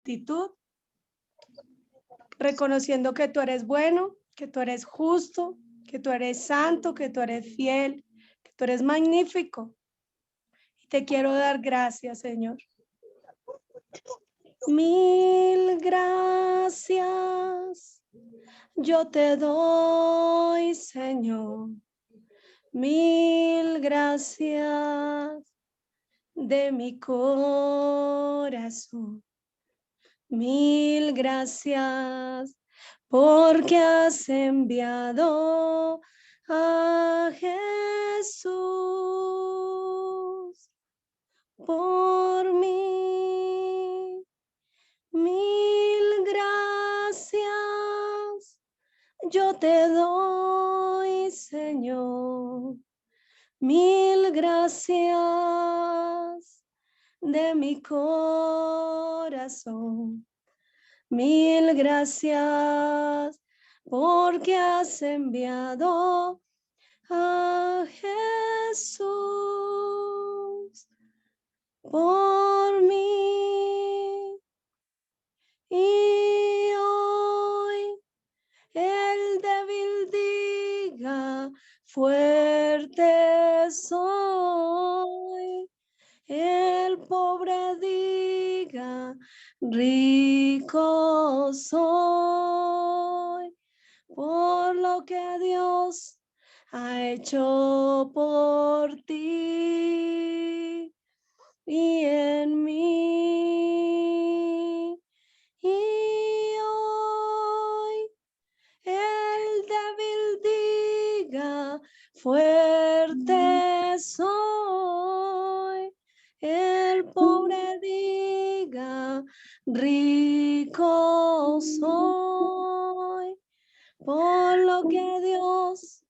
gratitud, reconociendo que tú eres bueno, que tú eres justo, que tú eres santo, que tú eres fiel, que tú eres magnífico. Y te quiero dar gracias, Señor. Mil gracias yo te doy, Señor. Mil gracias de mi corazón. Mil gracias porque has enviado a Jesús por mí. Mil gracias yo te doy, Señor. Mil gracias de mi corazón. Mil gracias porque has enviado a Jesús por mí. Y hoy el débil diga, fuerte soy. El pobre diga, rico soy, por lo que Dios ha hecho por ti y en mí. Y hoy el débil diga, fuerte soy. El pobre diga, rico soy, por lo que Dios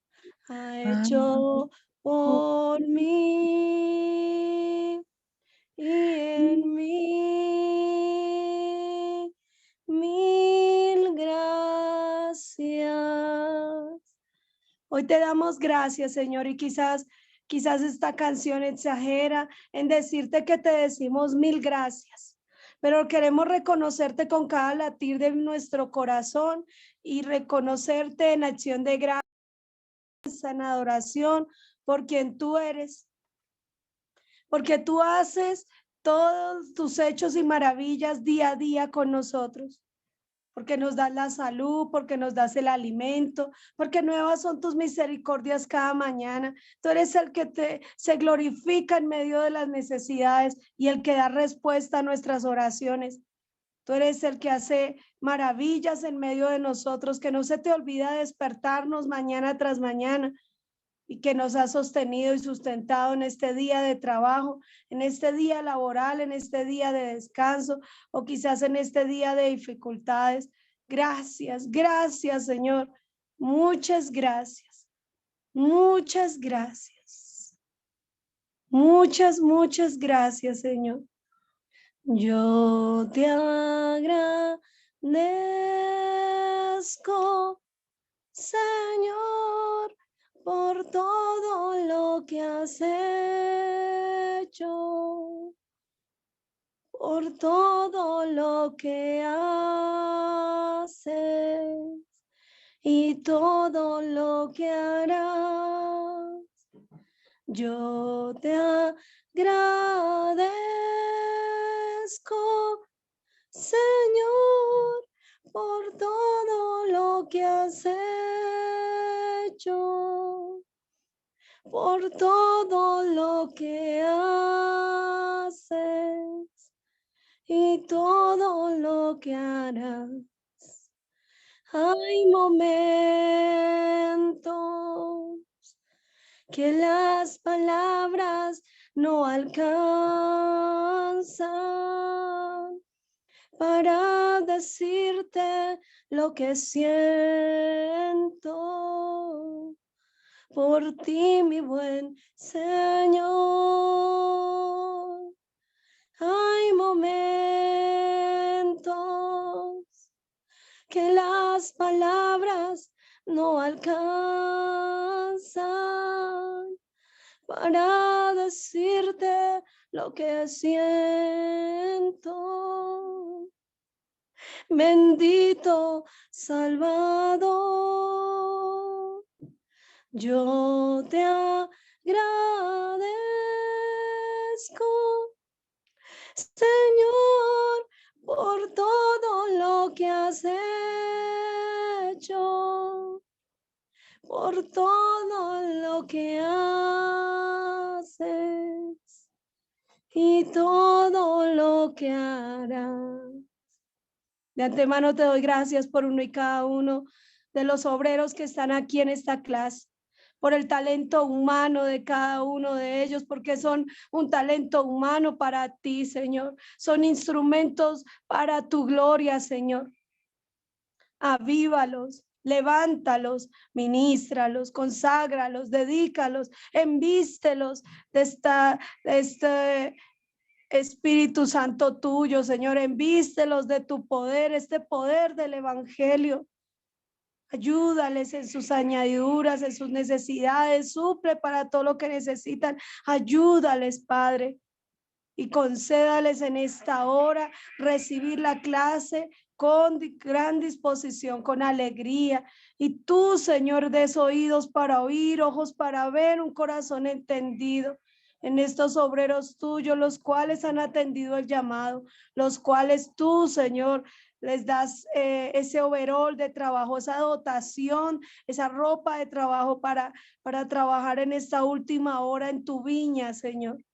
ha hecho por mí y en mí. Mil gracias. Hoy te damos gracias, Señor, y quizás esta canción exagera en decirte que te decimos mil gracias, pero queremos reconocerte con cada latir de nuestro corazón y reconocerte en acción de gracias, en adoración por quien tú eres, porque tú haces todos tus hechos y maravillas día a día con nosotros. Porque nos das la salud, porque nos das el alimento, porque nuevas son tus misericordias cada mañana. Tú eres el que se glorifica en medio de las necesidades y el que da respuesta a nuestras oraciones. Tú eres el que hace maravillas en medio de nosotros, que no se te olvida despertarnos mañana tras mañana y que nos ha sostenido y sustentado en este día de trabajo, en este día laboral, en este día de descanso o quizás en este día de dificultades. Gracias, gracias, Señor. Muchas gracias. Muchas gracias. Muchas gracias, Señor. Yo te agradezco, Señor, por todo lo que has hecho, por todo lo que haces y todo lo que harás. Yo te agradezco, Señor, por todo lo que has hecho, por todo lo que haces y todo lo que harás. Hay momentos que las palabras no alcanzan para decirte lo que siento por ti, mi buen Señor. Hay momentos que las palabras no alcanzan para decirte lo que siento bendito Salvador. Yo te agradezco, Señor, por todo lo que has hecho, por todo lo que haces y todo lo que harás. De antemano te doy gracias por uno y cada uno de los obreros que están aquí en esta clase, por el talento humano de cada uno de ellos, porque son un talento humano para ti, Señor. Son instrumentos para tu gloria, Señor. Avívalos, levántalos, ministralos, conságralos, dedícalos, envístelos de este Espíritu Santo tuyo, Señor, envístelos de tu poder, este poder del evangelio. Ayúdales en sus añadiduras, en sus necesidades, suple para todo lo que necesitan. Ayúdales, Padre, y concédales en esta hora recibir la clase con gran disposición, con alegría. Y tú, Señor, des oídos para oír, ojos para ver, un corazón entendido en estos obreros tuyos, los cuales han atendido el llamado, los cuales tú, Señor, les das ese overol de trabajo, esa dotación, esa ropa de trabajo para trabajar en esta última hora en tu viña, Señor.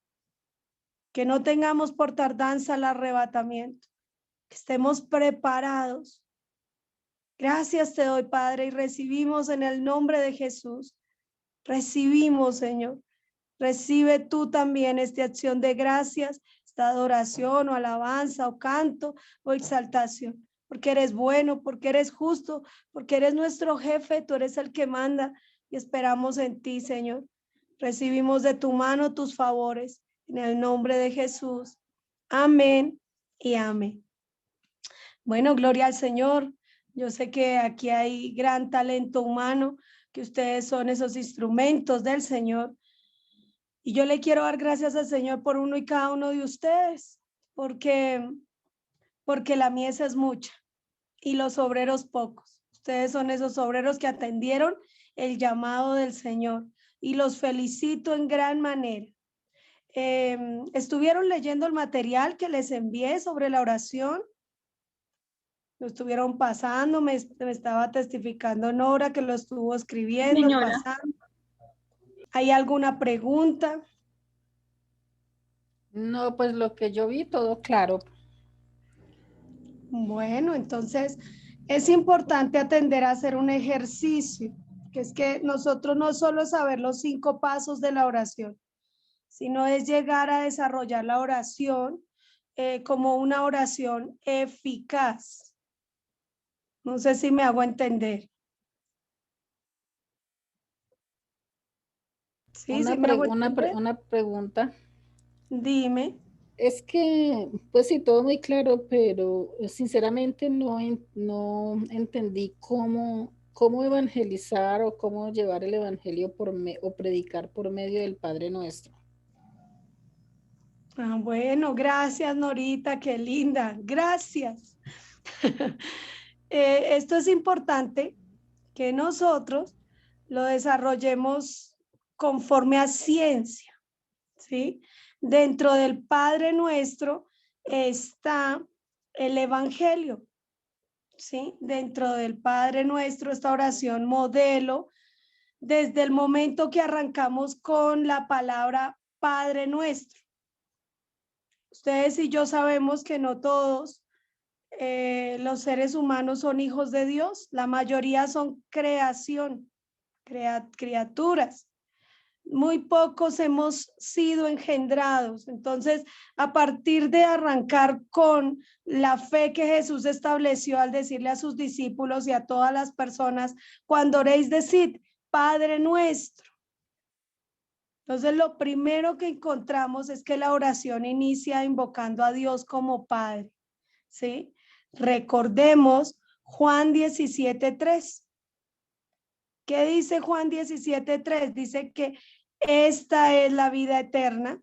Que no tengamos por tardanza el arrebatamiento, que estemos preparados. Gracias te doy, Padre, y recibimos en el nombre de Jesús. Recibimos, Señor. Recibe tú también esta acción de gracias, esta adoración o alabanza o canto o exaltación, porque eres bueno, porque eres justo, porque eres nuestro jefe, tú eres el que manda y esperamos en ti, Señor. Recibimos de tu mano tus favores en el nombre de Jesús. Amén y amén. Bueno, gloria al Señor. Yo sé que aquí hay gran talento humano, que ustedes son esos instrumentos del Señor. Y yo le quiero dar gracias al Señor por uno y cada uno de ustedes, porque la mies es mucha y los obreros pocos. Ustedes son esos obreros que atendieron el llamado del Señor y los felicito en gran manera. ¿Estuvieron leyendo el material que les envié sobre la oración? Lo estuvieron pasando, me estaba testificando Nora que lo estuvo escribiendo, Señora. pasando. ¿Hay alguna pregunta? No, pues lo que yo vi, todo claro. Bueno, entonces es importante atender a hacer un ejercicio, que es que nosotros no solo saber los 5 pasos de la oración, sino es llegar a desarrollar la oración como una oración eficaz. No sé si me hago entender. Sí, sí me hago entender. Una pregunta. Dime. Es que, pues sí, todo muy claro, pero sinceramente no entendí cómo evangelizar o cómo llevar el evangelio o predicar por medio del Padre Nuestro. Ah, bueno, gracias, Norita, qué linda. Gracias. Esto es importante que nosotros lo desarrollemos conforme a ciencia, ¿sí? Dentro del Padre Nuestro está el Evangelio, ¿sí? Dentro del Padre Nuestro, esta oración modelo, desde el momento que arrancamos con la palabra Padre Nuestro. Ustedes y yo sabemos que no todos los seres humanos son hijos de Dios, la mayoría son creación, criaturas. Muy pocos hemos sido engendrados. Entonces, a partir de arrancar con la fe que Jesús estableció al decirle a sus discípulos y a todas las personas, cuando oréis, decid, Padre nuestro. Entonces, lo primero que encontramos es que la oración inicia invocando a Dios como Padre, ¿sí? Recordemos Juan 17:3. ¿Qué dice Juan 17:3? Dice que esta es la vida eterna,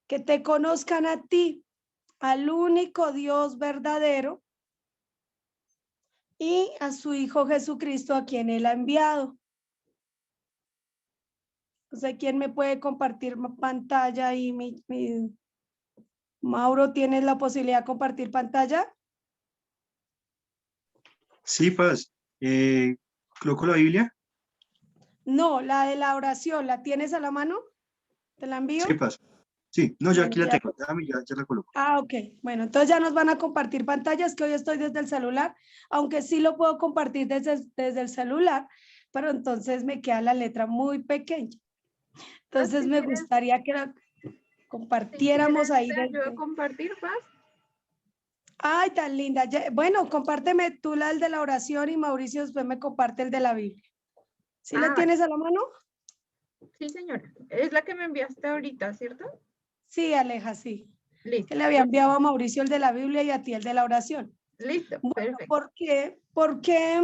que te conozcan a ti, al único Dios verdadero, y a su Hijo Jesucristo, a quien Él ha enviado. No sé quién me puede compartir pantalla y Mauro, ¿tienes la posibilidad de compartir pantalla? Sí, Paz. ¿Coloco la Biblia? No, la de la oración, ¿la tienes a la mano? ¿Te la Sí, envío? Paz. Sí, no, ya Bueno, aquí la ya. tengo. Déjame, ya la coloco. Ok. Bueno, entonces ya nos van a compartir pantallas, que hoy estoy desde el celular, aunque sí lo puedo compartir desde el celular, pero entonces me queda la letra muy pequeña. Entonces si me quieres, gustaría que la si compartiéramos quieres, ahí te ayudo a desde... compartir, Paz. Ay, tan linda. Bueno, compárteme tú la del de la oración y Mauricio después me comparte el de la Biblia. ¿Sí la Vale. tienes a la mano? Sí, señora. Es la que me enviaste ahorita, ¿cierto? Sí, Aleja, sí. Listo. Que le había enviado a Mauricio el de la Biblia y a ti el de la oración. Listo, Bueno, perfecto. ¿por qué? Porque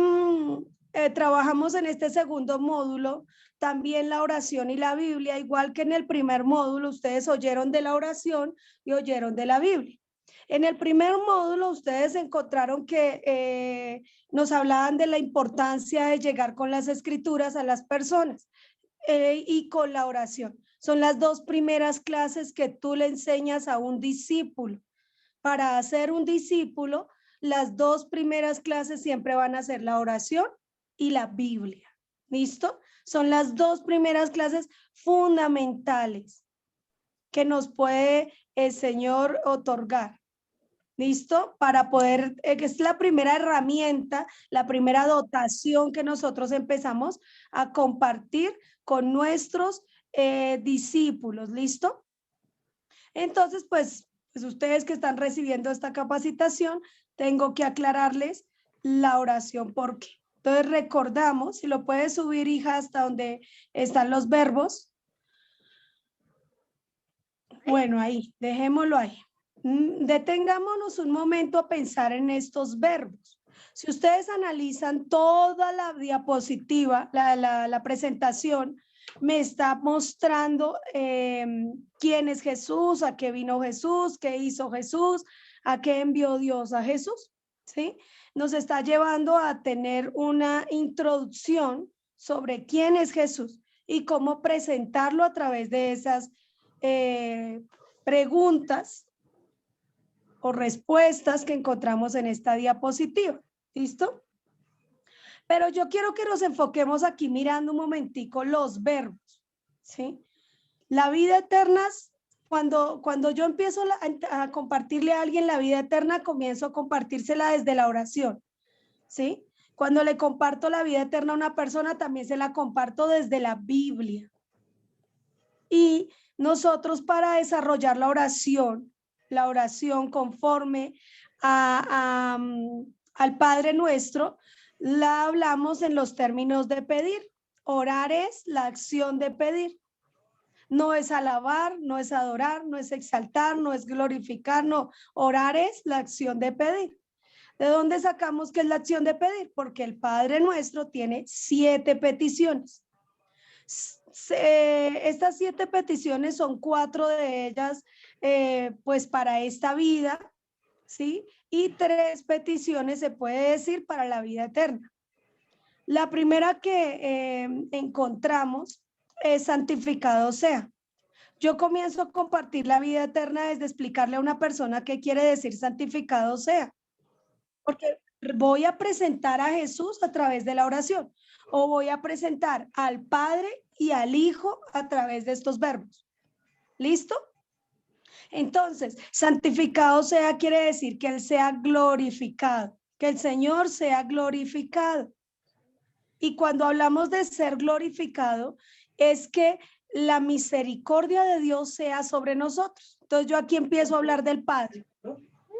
trabajamos en este segundo módulo también la oración y la Biblia, igual que en el primer módulo, ustedes oyeron de la oración y oyeron de la Biblia. En el primer módulo ustedes encontraron que nos hablaban de la importancia de llegar con las escrituras a las personas y con la oración. Son las dos primeras clases que tú le enseñas a un discípulo. Para hacer un discípulo, las dos primeras clases siempre van a ser la oración y la Biblia. ¿Listo? Son las dos primeras clases fundamentales que nos puede el Señor otorgar. ¿Listo? Para poder, que es la primera herramienta, la primera dotación que nosotros empezamos a compartir con nuestros discípulos. ¿Listo? Entonces, pues ustedes que están recibiendo esta capacitación, tengo que aclararles la oración. ¿Por qué? Entonces recordamos, si lo puedes subir, hija, hasta donde están los verbos. Bueno, ahí, dejémoslo ahí. Detengámonos un momento a pensar en estos verbos. Si ustedes analizan toda la diapositiva, la presentación, me está mostrando quién es Jesús, a qué vino Jesús, qué hizo Jesús, a qué envió Dios a Jesús, ¿sí? Nos está llevando a tener una introducción sobre quién es Jesús y cómo presentarlo a través de esas preguntas o respuestas que encontramos en esta diapositiva. ¿Listo? Pero yo quiero que nos enfoquemos aquí mirando un momentico los verbos, ¿sí? La vida eterna, cuando yo empiezo a compartirle a alguien la vida eterna, comienzo a compartírsela desde la oración, ¿sí? Cuando le comparto la vida eterna a una persona, también se la comparto desde la Biblia. Y nosotros para desarrollar la oración conforme al Padre Nuestro, la hablamos en los términos de pedir. Orar es la acción de pedir. No es alabar, no es adorar, no es exaltar, no es glorificar, no. Orar es la acción de pedir. ¿De dónde sacamos que es la acción de pedir? Porque el Padre Nuestro tiene 7 peticiones. Estas 7 peticiones son 4 de ellas pues para esta vida, ¿sí? Y 3 peticiones se puede decir para la vida eterna. La primera que encontramos es santificado sea. Yo comienzo a compartir la vida eterna desde explicarle a una persona qué quiere decir santificado sea, porque voy a presentar a Jesús a través de la oración o voy a presentar al Padre y al Hijo a través de estos verbos. ¿Listo? Entonces, santificado sea quiere decir que Él sea glorificado, que el Señor sea glorificado. Y cuando hablamos de ser glorificado, es que la misericordia de Dios sea sobre nosotros. Entonces yo aquí empiezo a hablar del Padre,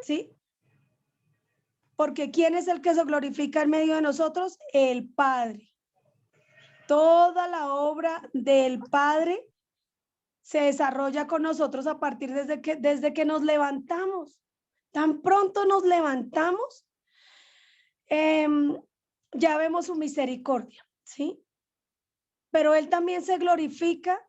¿sí? Porque ¿quién es el que se glorifica en medio de nosotros? El Padre. Toda la obra del Padre se desarrolla con nosotros a partir desde que nos levantamos. Tan pronto nos levantamos, ya vemos su misericordia, ¿sí? Pero Él también se glorifica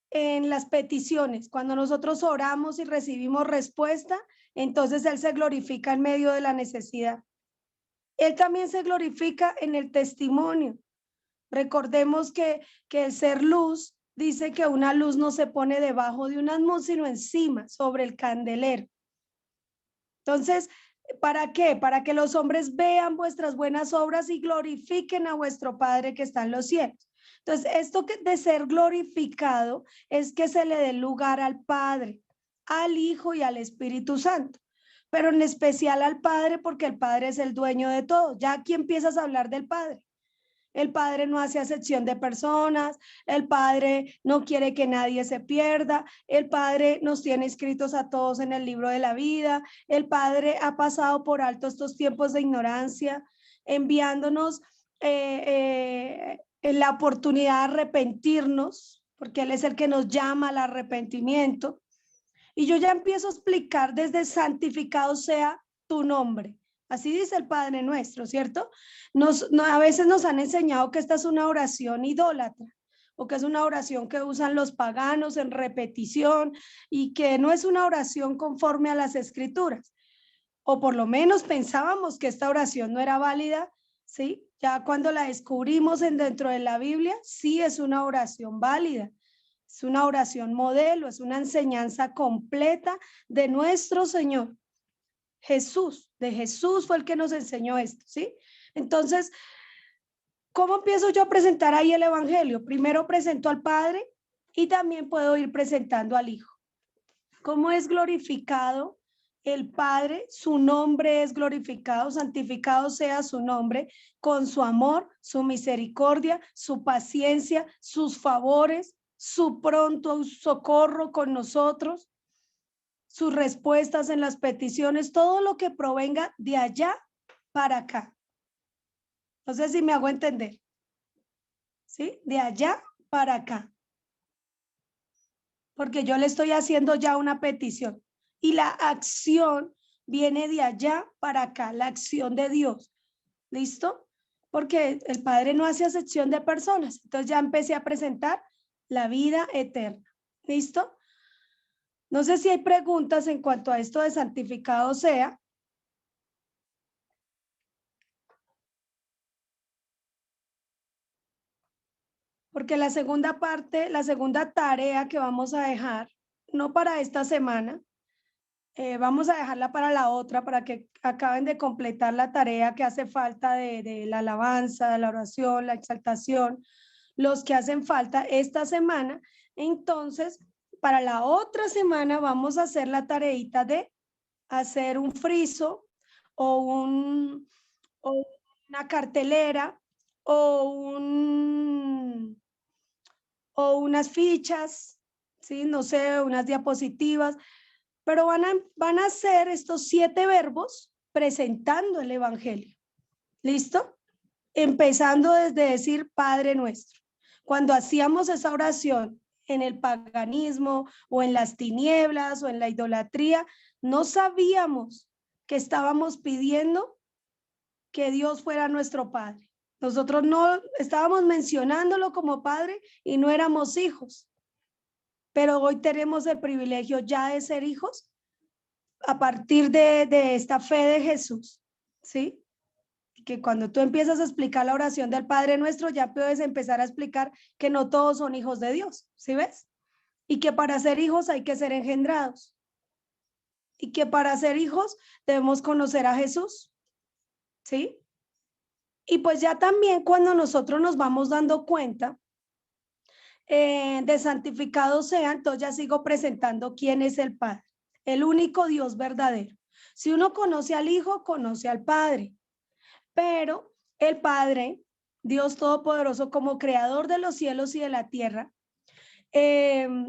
en las peticiones. Cuando nosotros oramos y recibimos respuesta, entonces Él se glorifica en medio de la necesidad. Él también se glorifica en el testimonio. Recordemos que el ser luz dice que una luz no se pone debajo de una luz, sino encima, sobre el candelero. Entonces, ¿para qué? Para que los hombres vean vuestras buenas obras y glorifiquen a vuestro Padre que está en los cielos. Entonces, esto de ser glorificado es que se le dé lugar al Padre, al Hijo y al Espíritu Santo, pero en especial al Padre, porque el Padre es el dueño de todo. Ya aquí empiezas a hablar del Padre. El Padre no hace acepción de personas, el Padre no quiere que nadie se pierda, el Padre nos tiene escritos a todos en el libro de la vida, el Padre ha pasado por alto estos tiempos de ignorancia, enviándonos la oportunidad de arrepentirnos, porque Él es el que nos llama al arrepentimiento. Y yo ya empiezo a explicar desde santificado sea tu nombre. Así dice el Padre Nuestro, ¿cierto? A veces nos han enseñado que esta es una oración idólatra o que es una oración que usan los paganos en repetición y que no es una oración conforme a las escrituras. O por lo menos pensábamos que esta oración no era válida, ¿sí? Ya cuando la descubrimos dentro de la Biblia, sí es una oración válida. Es una oración modelo, es una enseñanza completa de nuestro Señor. De Jesús fue el que nos enseñó esto, ¿sí? Entonces, ¿cómo empiezo yo a presentar ahí el Evangelio? Primero presento al Padre y también puedo ir presentando al Hijo. ¿Cómo es glorificado el Padre? Su nombre es glorificado, santificado sea su nombre, con su amor, su misericordia, su paciencia, sus favores, su pronto socorro con nosotros, sus respuestas en las peticiones, todo lo que provenga de allá para acá. No sé si me hago entender. ¿Sí? De allá para acá. Porque yo le estoy haciendo ya una petición. Y la acción viene de allá para acá, la acción de Dios. ¿Listo? Porque el Padre no hace acepción de personas. Entonces ya empecé a presentar la vida eterna. ¿Listo? No sé si hay preguntas en cuanto a esto de santificado sea. Porque la segunda parte, la segunda tarea que vamos a dejar, no para esta semana, vamos a dejarla para la otra, para que acaben de completar la tarea que hace falta de la alabanza, de la oración, la exaltación, los que hacen falta esta semana. Entonces, para la otra semana vamos a hacer la tareita de hacer un friso o una cartelera o unas fichas, ¿sí? No sé, unas diapositivas, pero van a hacer estos 7 verbos presentando el Evangelio. ¿Listo? Empezando desde decir Padre Nuestro. Cuando hacíamos esa oración en el paganismo o en las tinieblas o en la idolatría, no sabíamos que estábamos pidiendo que Dios fuera nuestro Padre. Nosotros no estábamos mencionándolo como Padre y no éramos hijos. Pero hoy tenemos el privilegio ya de ser hijos a partir de esta fe de Jesús, ¿sí? Que cuando tú empiezas a explicar la oración del Padre Nuestro, ya puedes empezar a explicar que no todos son hijos de Dios, ¿sí ves? Y que para ser hijos hay que ser engendrados. Y que para ser hijos debemos conocer a Jesús, ¿sí? Y pues ya también cuando nosotros nos vamos dando cuenta de santificado sea, entonces ya sigo presentando quién es el Padre, el único Dios verdadero. Si uno conoce al Hijo, conoce al Padre, pero el Padre, Dios Todopoderoso, como creador de los cielos y de la tierra, es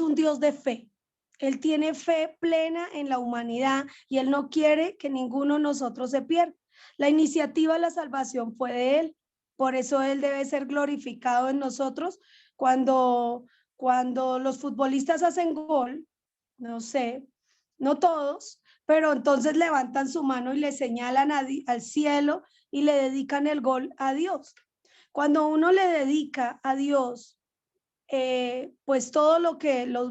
un Dios de fe. Él tiene fe plena en la humanidad y Él no quiere que ninguno de nosotros se pierda. La iniciativa de la salvación fue de Él. Por eso Él debe ser glorificado en nosotros cuando los futbolistas hacen gol, no sé, no todos, pero entonces levantan su mano y le señalan al cielo y le dedican el gol a Dios. Cuando uno le dedica a Dios, pues todo lo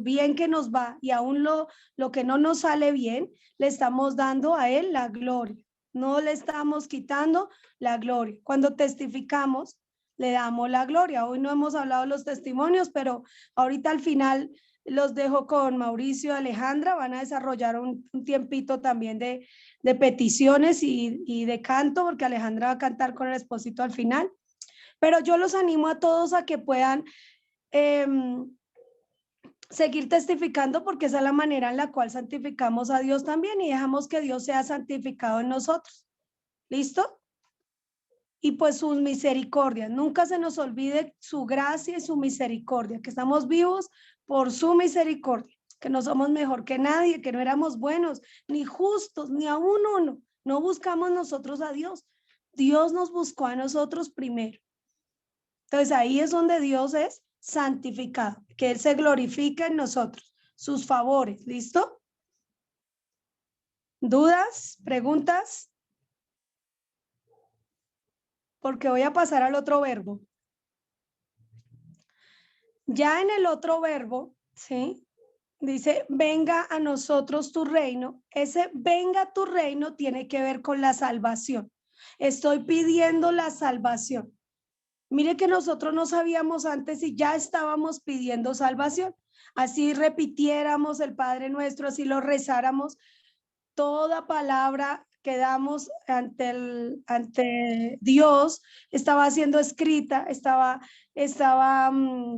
bien que nos va y aún lo que no nos sale bien, le estamos dando a Él la gloria. No le estamos quitando la gloria. Cuando testificamos, le damos la gloria. Hoy no hemos hablado de los testimonios, pero ahorita al final los dejo con Mauricio y Alejandra. Van a desarrollar un tiempito también de peticiones y de canto, porque Alejandra va a cantar con el esposito al final. Pero yo los animo a todos a que puedan seguir testificando, porque esa es la manera en la cual santificamos a Dios también y dejamos que Dios sea santificado en nosotros. ¿Listo? Y pues sus misericordias, nunca se nos olvide su gracia y su misericordia, que estamos vivos por su misericordia, que no somos mejor que nadie, que no éramos buenos, ni justos, ni aún uno. No buscamos nosotros a Dios. Dios nos buscó a nosotros primero. Entonces ahí es donde Dios es santificado, que Él se glorifica en nosotros, sus favores. ¿Listo? ¿Dudas? ¿Preguntas? Porque voy a pasar al otro verbo. Ya en el otro verbo, ¿sí? Dice, venga a nosotros tu reino. Ese venga a tu reino tiene que ver con la salvación. Estoy pidiendo la salvación. Mire que nosotros no sabíamos antes y ya estábamos pidiendo salvación. Así repitiéramos el Padre Nuestro, así lo rezáramos, toda palabra que damos ante Dios estaba siendo escrita, estaba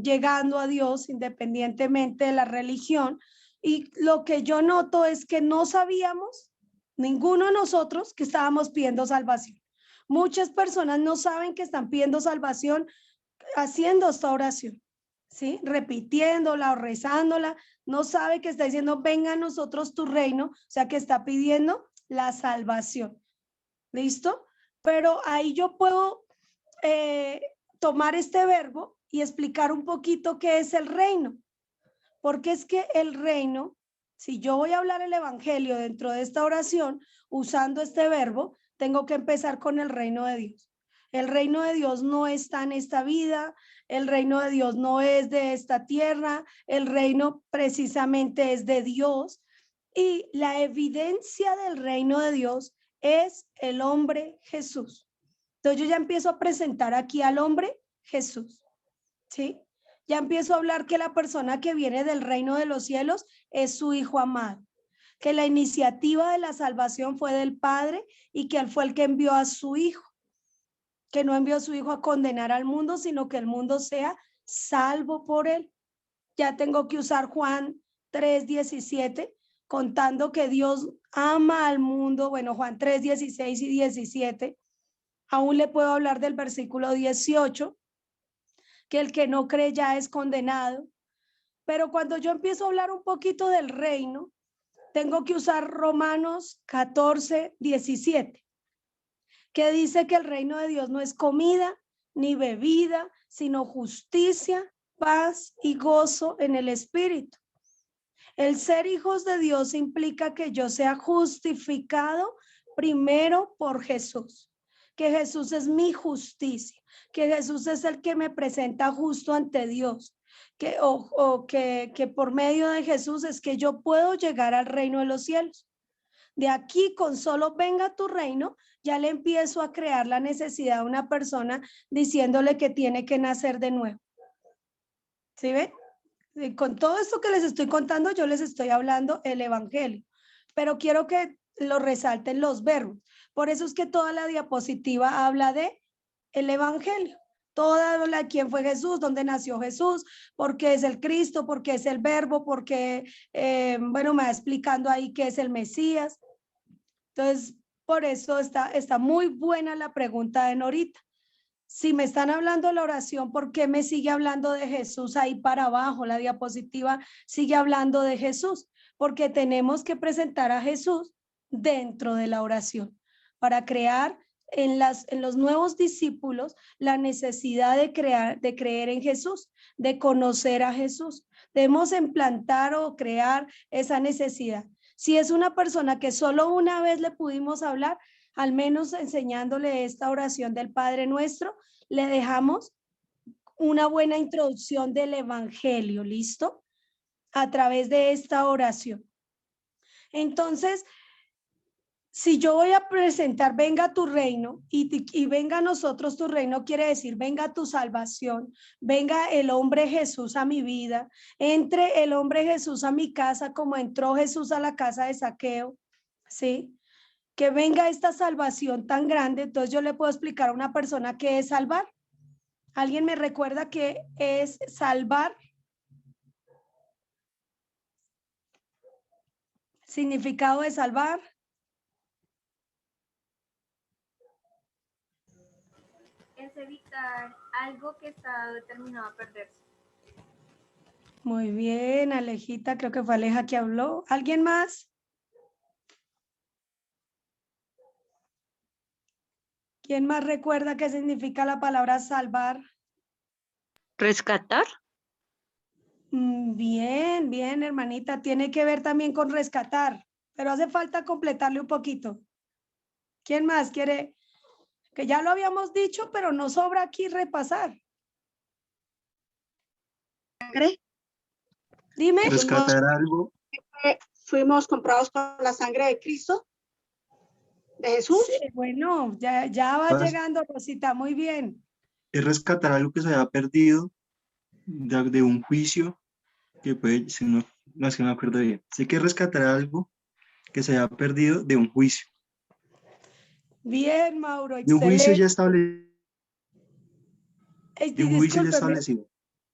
llegando a Dios independientemente de la religión. Y lo que yo noto es que no sabíamos, ninguno de nosotros, que estábamos pidiendo salvación. Muchas personas no saben que están pidiendo salvación haciendo esta oración, ¿sí? Repitiéndola o rezándola, no sabe que está diciendo, venga a nosotros tu reino, o sea que está pidiendo la salvación. ¿Listo? Pero ahí yo puedo tomar este verbo y explicar un poquito qué es el reino. Porque es que el reino, si yo voy a hablar el evangelio dentro de esta oración, usando este verbo, tengo que empezar con el reino de Dios. El reino de Dios no está en esta vida, el reino de Dios no es de esta tierra, el reino precisamente es de Dios. Y la evidencia del reino de Dios es el hombre Jesús. Entonces yo ya empiezo a presentar aquí al hombre Jesús, ¿sí? Ya empiezo a hablar que la persona que viene del reino de los cielos es su hijo amado, que la iniciativa de la salvación fue del Padre y que él fue el que envió a su hijo, que no envió a su hijo a condenar al mundo, sino que el mundo sea salvo por él. Ya tengo que usar Juan 3:17, contando que Dios ama al mundo. Bueno, Juan 3:16 y 17. Aún le puedo hablar del versículo 18, que el que no cree ya es condenado. Pero cuando yo empiezo a hablar un poquito del reino, tengo que usar Romanos 14:17, que dice que el reino de Dios no es comida ni bebida, sino justicia, paz y gozo en el Espíritu. El ser hijos de Dios implica que yo sea justificado primero por Jesús, que Jesús es mi justicia, que Jesús es el que me presenta justo ante Dios, que por medio de Jesús es que yo puedo llegar al reino de los cielos. De aquí, con solo venga tu reino, ya le empiezo a crear la necesidad a una persona diciéndole que tiene que nacer de nuevo. ¿Sí ven? Con todo esto que les estoy contando, yo les estoy hablando el evangelio, pero quiero que lo resalten los verbos. Por eso es que toda la diapositiva habla de el evangelio. Toda habla de quién fue Jesús, dónde nació Jesús, por qué es el Cristo, por qué es el verbo, porque, bueno, me va explicando ahí qué es el Mesías. Entonces, por eso está muy buena la pregunta de Norita. Si me están hablando de la oración, ¿por qué me sigue hablando de Jesús ahí para abajo? La diapositiva sigue hablando de Jesús, porque tenemos que presentar a Jesús dentro de la oración para crear en los nuevos discípulos la necesidad de creer en Jesús, de conocer a Jesús. Debemos implantar o crear esa necesidad. Si es una persona que solo una vez le pudimos hablar, al menos enseñándole esta oración del Padre Nuestro, le dejamos una buena introducción del evangelio, ¿listo? A través de esta oración. Entonces, si yo voy a presentar, venga tu reino, y venga a nosotros tu reino, quiere decir, venga tu salvación, venga el hombre Jesús a mi vida, entre el hombre Jesús a mi casa como entró Jesús a la casa de Zaqueo, ¿sí? Que venga esta salvación tan grande. Entonces yo le puedo explicar a una persona qué es salvar. ¿Alguien me recuerda qué es salvar? Significado de salvar. Es evitar algo que está determinado a perderse. Muy bien, Alejita, creo que fue Aleja que habló. ¿Alguien más? ¿Quién más recuerda qué significa la palabra salvar? Rescatar. Bien, bien, hermanita. Tiene que ver también con rescatar, pero hace falta completarle un poquito. ¿Quién más quiere? Que ya lo habíamos dicho, pero nos sobra aquí repasar. Sangre. Dime. Rescatar algo. Fuimos comprados por la sangre de Cristo, de Jesús. Sí, bueno, ya va llegando, Rosita, muy bien. Es rescatar algo que se haya perdido de un juicio que puede, si no es que no me acuerdo bien. Sé que es rescatar algo que se haya perdido de un juicio. Bien, Mauro, De un juicio ya excelente. establecido. De un juicio ya Discúlpeme. establecido.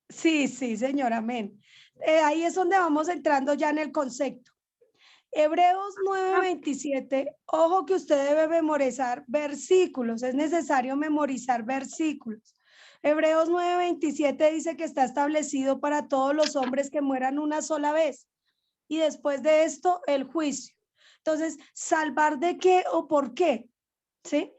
Sí, sí, señor, amén. Ahí es donde vamos entrando ya en el concepto. Hebreos 9:27, ojo que usted debe memorizar versículos, es necesario memorizar versículos. Hebreos 9:27 dice que está establecido para todos los hombres que mueran una sola vez y después de esto el juicio. Entonces, ¿salvar de qué o por qué? ¿Sí?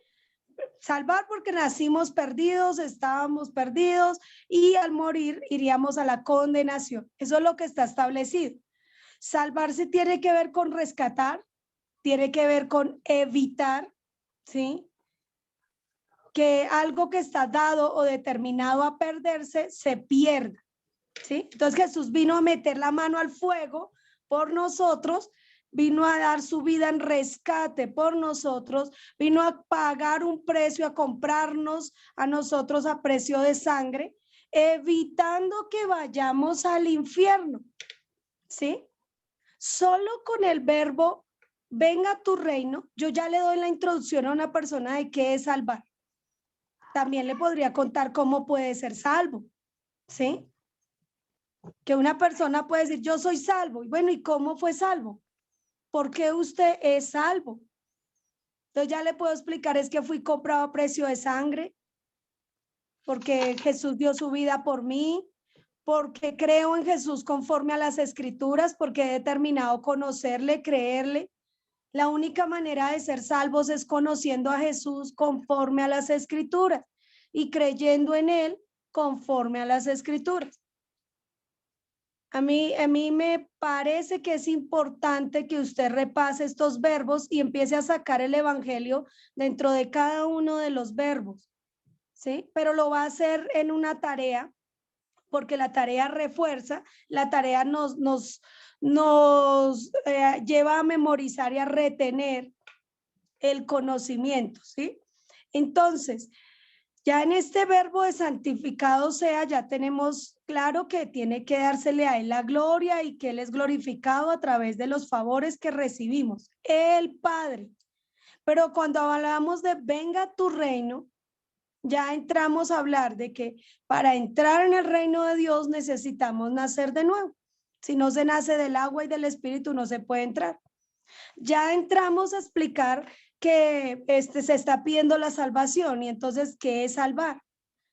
Salvar porque nacimos perdidos, estábamos perdidos y al morir iríamos a la condenación. Eso es lo que está establecido. Salvarse tiene que ver con rescatar, tiene que ver con evitar, ¿sí? Que algo que está dado o determinado a perderse se pierda, ¿sí? Entonces Jesús vino a meter la mano al fuego por nosotros, vino a dar su vida en rescate por nosotros, vino a pagar un precio, a comprarnos a nosotros a precio de sangre, evitando que vayamos al infierno, ¿sí? Solo con el verbo venga tu reino, yo ya le doy la introducción a una persona de qué es salvar. También le podría contar cómo puede ser salvo, ¿sí? Que una persona puede decir, yo soy salvo. Y bueno, ¿y cómo fue salvo? ¿Por qué usted es salvo? Entonces ya le puedo explicar, es que fui comprado a precio de sangre, porque Jesús dio su vida por mí, porque creo en Jesús conforme a las escrituras, porque he determinado conocerle, creerle. La única manera de ser salvos es conociendo a Jesús conforme a las escrituras y creyendo en él conforme a las escrituras. A mí me parece que es importante que usted repase estos verbos y empiece a sacar el evangelio dentro de cada uno de los verbos, ¿sí? Pero lo va a hacer en una tarea, porque la tarea refuerza, la tarea nos lleva a memorizar y a retener el conocimiento, ¿sí? Entonces, ya en este verbo de santificado sea, ya tenemos claro que tiene que dársele a él la gloria y que él es glorificado a través de los favores que recibimos, el Padre. Pero cuando hablamos de venga tu reino, ya entramos a hablar de que para entrar en el reino de Dios necesitamos nacer de nuevo. Si no se nace del agua y del espíritu, no se puede entrar. Ya entramos a explicar que se está pidiendo la salvación y entonces, ¿qué es salvar?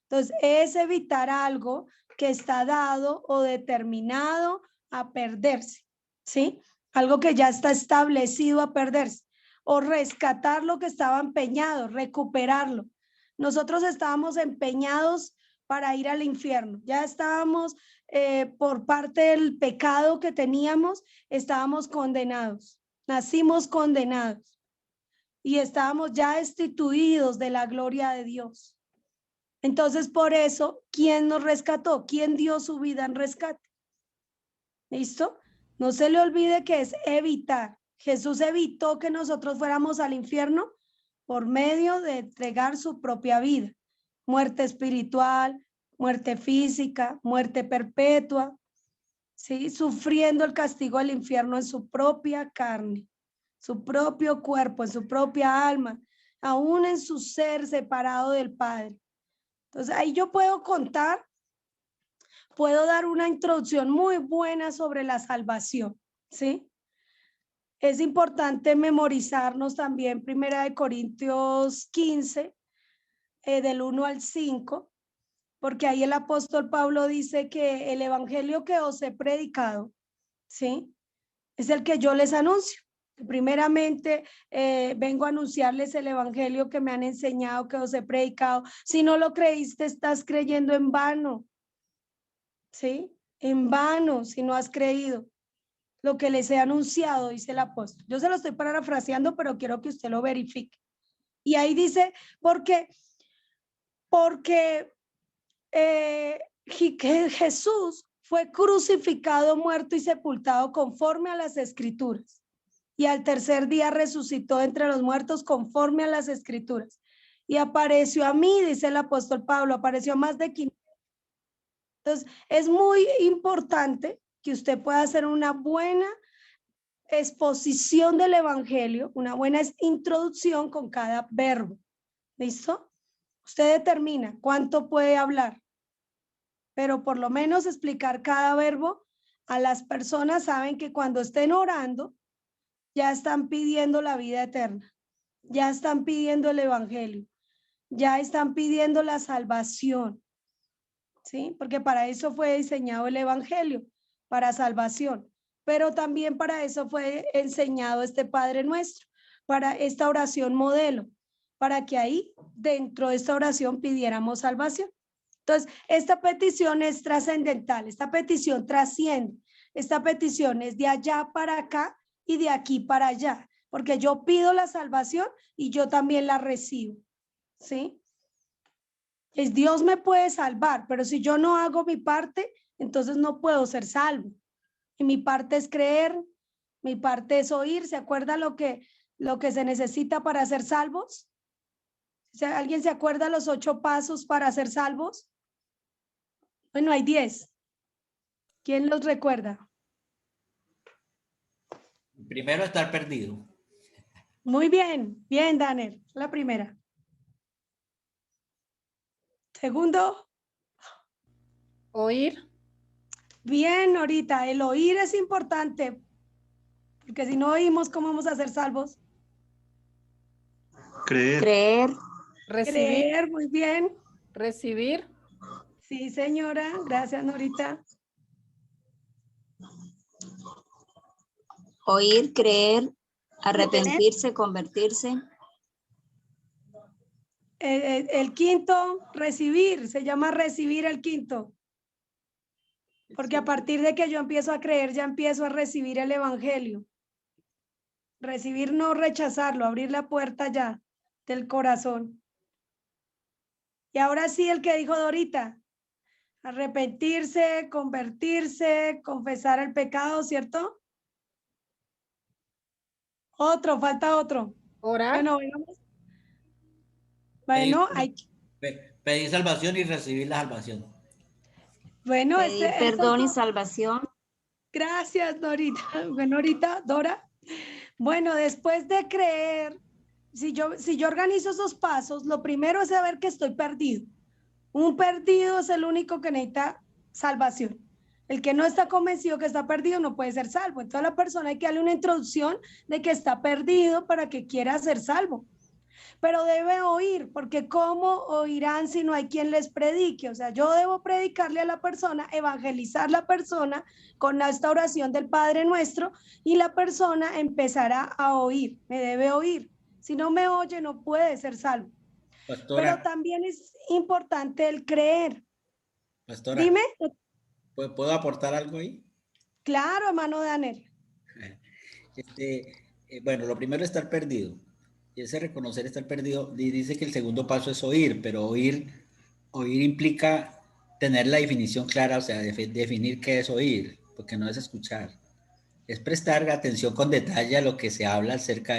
Entonces, es evitar algo que está dado o determinado a perderse, ¿sí? Algo que ya está establecido a perderse o rescatar lo que estaba empeñado, recuperarlo. Nosotros estábamos empeñados para ir al infierno, ya estábamos por parte del pecado que teníamos, estábamos condenados, nacimos condenados y estábamos ya destituidos de la gloria de Dios. Entonces, por eso, ¿quién nos rescató? ¿Quién dio su vida en rescate? ¿Listo? No se le olvide que es evitar. Jesús evitó que nosotros fuéramos al infierno por medio de entregar su propia vida. Muerte espiritual, muerte física, muerte perpetua, ¿sí? Sufriendo el castigo del infierno en su propia carne, su propio cuerpo, en su propia alma, aún en su ser separado del Padre. Entonces ahí yo puedo contar, puedo dar una introducción muy buena sobre la salvación, ¿sí? Es importante memorizarnos también 1 Corintios 15, del 1 al 5, porque ahí el apóstol Pablo dice que el evangelio que os he predicado, ¿sí? Es el que yo les anuncio. Primeramente, vengo a anunciarles el evangelio que me han enseñado, que os he predicado. Si no lo creíste, estás creyendo en vano, ¿sí? En vano, si no has creído lo que les he anunciado, dice el apóstol. Yo se lo estoy parafraseando, pero quiero que usted lo verifique. Y ahí dice, porque Jesús fue crucificado, muerto y sepultado conforme a las escrituras. Y al tercer día resucitó entre los muertos conforme a las escrituras. Y apareció a mí, dice el apóstol Pablo, apareció a más de 500. Entonces, es muy importante que usted pueda hacer una buena exposición del evangelio, una buena introducción con cada verbo. ¿Listo? Usted determina cuánto puede hablar, pero por lo menos explicar cada verbo. A las personas saben que cuando estén orando, ya están pidiendo la vida eterna, ya están pidiendo el evangelio, ya están pidiendo la salvación, ¿sí? Porque para eso fue diseñado el evangelio, para salvación, pero también para eso fue enseñado este Padre Nuestro, para esta oración modelo, para que ahí dentro de esta oración pidiéramos salvación. Entonces, esta petición es trascendental, esta petición trasciende, esta petición es de allá para acá y de aquí para allá, porque yo pido la salvación y yo también la recibo, ¿sí? Es Dios me puede salvar, pero si yo no hago mi parte, entonces no puedo ser salvo. Y mi parte es creer, mi parte es oír. ¿Se acuerda lo que se necesita para ser salvos? ¿Alguien se acuerda los 8 pasos para ser salvos? Bueno, hay 10. ¿Quién los recuerda? Primero, estar perdido. Muy bien, bien, Daniel, la primera. Segundo, Oír. bien, ahorita, el oír es importante, porque si no oímos, ¿cómo vamos a ser salvos? Creer. Recibir. Creer, muy bien. Recibir. Sí, señora, gracias, Norita. Oír, creer, arrepentirse, convertirse. El quinto, recibir, se llama recibir el quinto. Porque a partir de que yo empiezo a creer, ya empiezo a recibir el evangelio. Recibir, no rechazarlo, abrir la puerta ya del corazón. Y ahora sí, el que dijo Dorita, arrepentirse, convertirse, confesar el pecado, ¿cierto? Otro, falta otro. Orar. Bueno, hay Pedir salvación y recibir la salvación. bueno, Pedir perdón y salvación. Gracias, Dorita. Bueno, ahorita, Dora. Bueno, después de creer, si yo organizo esos pasos, lo primero es saber que estoy perdido. Un perdido es el único que necesita salvación. El que no está convencido que está perdido no puede ser salvo. Entonces a la persona hay que darle una introducción de que está perdido para que quiera ser salvo. Pero debe oír, porque ¿cómo oirán si no hay quien les predique? O sea, yo debo predicarle a la persona, evangelizar la persona con esta oración del Padre Nuestro y la persona empezará a oír, me debe oír. Si no me oye, no puede ser salvo. Pastora, pero también es importante el creer. Pastora, Dime. ¿puedo aportar algo ahí? Claro, hermano Daniel. Bueno, lo primero es estar perdido. Y ese reconocer estar perdido, dice que el segundo paso es oír, pero oír implica tener la definición clara, o sea, definir qué es oír, porque no es escuchar. Es prestar atención con detalle a lo que se habla acerca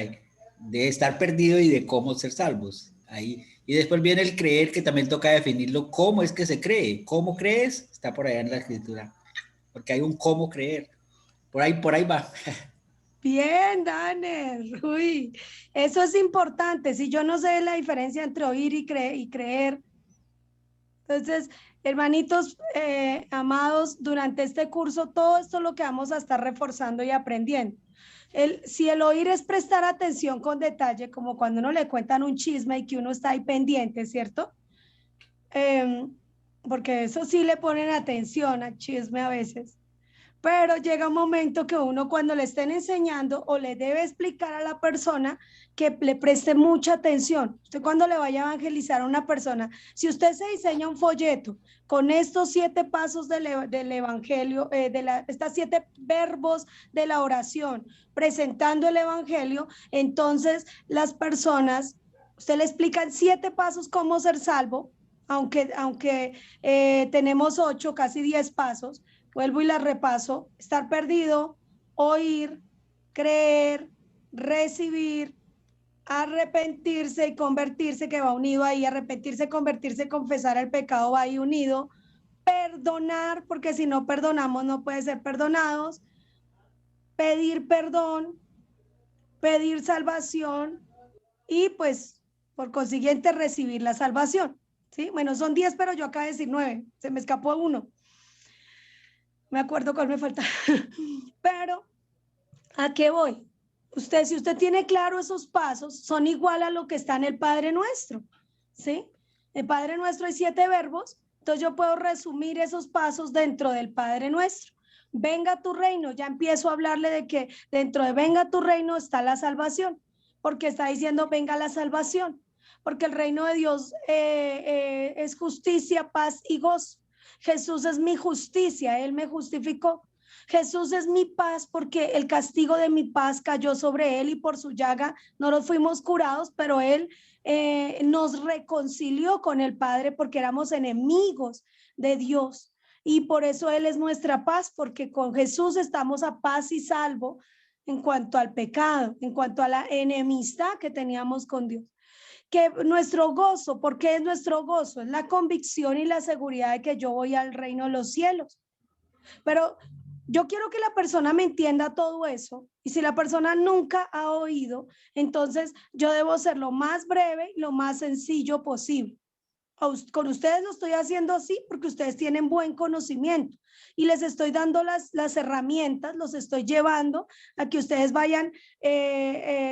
de estar perdido y de cómo ser salvos. Ahí. Y después viene el creer, que también toca definirlo. ¿Cómo es que se cree? ¿Cómo crees? Está por allá en la escritura. Porque hay un cómo creer. Por ahí va. Bien, Daniel. Uy, eso es importante. Si yo no sé la diferencia entre oír y creer. Entonces, hermanitos amados, durante este curso, todo esto lo que vamos a estar reforzando y aprendiendo. Si el oír es prestar atención con detalle, como cuando uno le cuentan un chisme y que uno está ahí pendiente, ¿cierto? Porque eso sí le ponen atención al chisme a veces. Pero llega un momento que uno, cuando le estén enseñando, o le debe explicar a la persona, que le preste mucha atención. Usted, cuando le vaya a evangelizar a una persona, si usted se diseña un folleto con estos 7 pasos del evangelio, estas 7 verbos de la oración, presentando el evangelio, entonces las personas, usted le explica en 7 pasos cómo ser salvo, aunque tenemos 8, casi 10 pasos. Vuelvo y la repaso: estar perdido, oír, creer, recibir, arrepentirse y convertirse, que va unido ahí. Arrepentirse, convertirse, confesar el pecado, va ahí unido. Perdonar, porque si no perdonamos no puede ser perdonados. Pedir perdón, pedir salvación y pues por consiguiente recibir la salvación. ¿Sí? Bueno, son 10, pero yo acabo de decir 9, se me escapó uno. Me acuerdo cuál me falta. Pero, ¿a qué voy? Si usted tiene claro esos pasos, son igual a lo que está en el Padre Nuestro, ¿sí? El Padre Nuestro hay 7 verbos, entonces yo puedo resumir esos pasos dentro del Padre Nuestro. Venga tu reino, ya empiezo a hablarle de que dentro de venga tu reino está la salvación, porque está diciendo venga la salvación, porque el reino de Dios es justicia, paz y gozo. Jesús es mi justicia, Él me justificó. Jesús es mi paz, porque el castigo de mi paz cayó sobre Él y por su llaga no nos fuimos curados, pero Él nos reconcilió con el Padre, porque éramos enemigos de Dios. Y por eso Él es nuestra paz, porque con Jesús estamos a paz y salvo en cuanto al pecado, en cuanto a la enemistad que teníamos con Dios. Que nuestro gozo, ¿por qué es nuestro gozo? Es la convicción y la seguridad de que yo voy al reino de los cielos. Pero yo quiero que la persona me entienda todo eso, y si la persona nunca ha oído, entonces yo debo ser lo más breve y lo más sencillo posible. Con ustedes lo estoy haciendo así porque ustedes tienen buen conocimiento y les estoy dando las herramientas, los estoy llevando a que ustedes vayan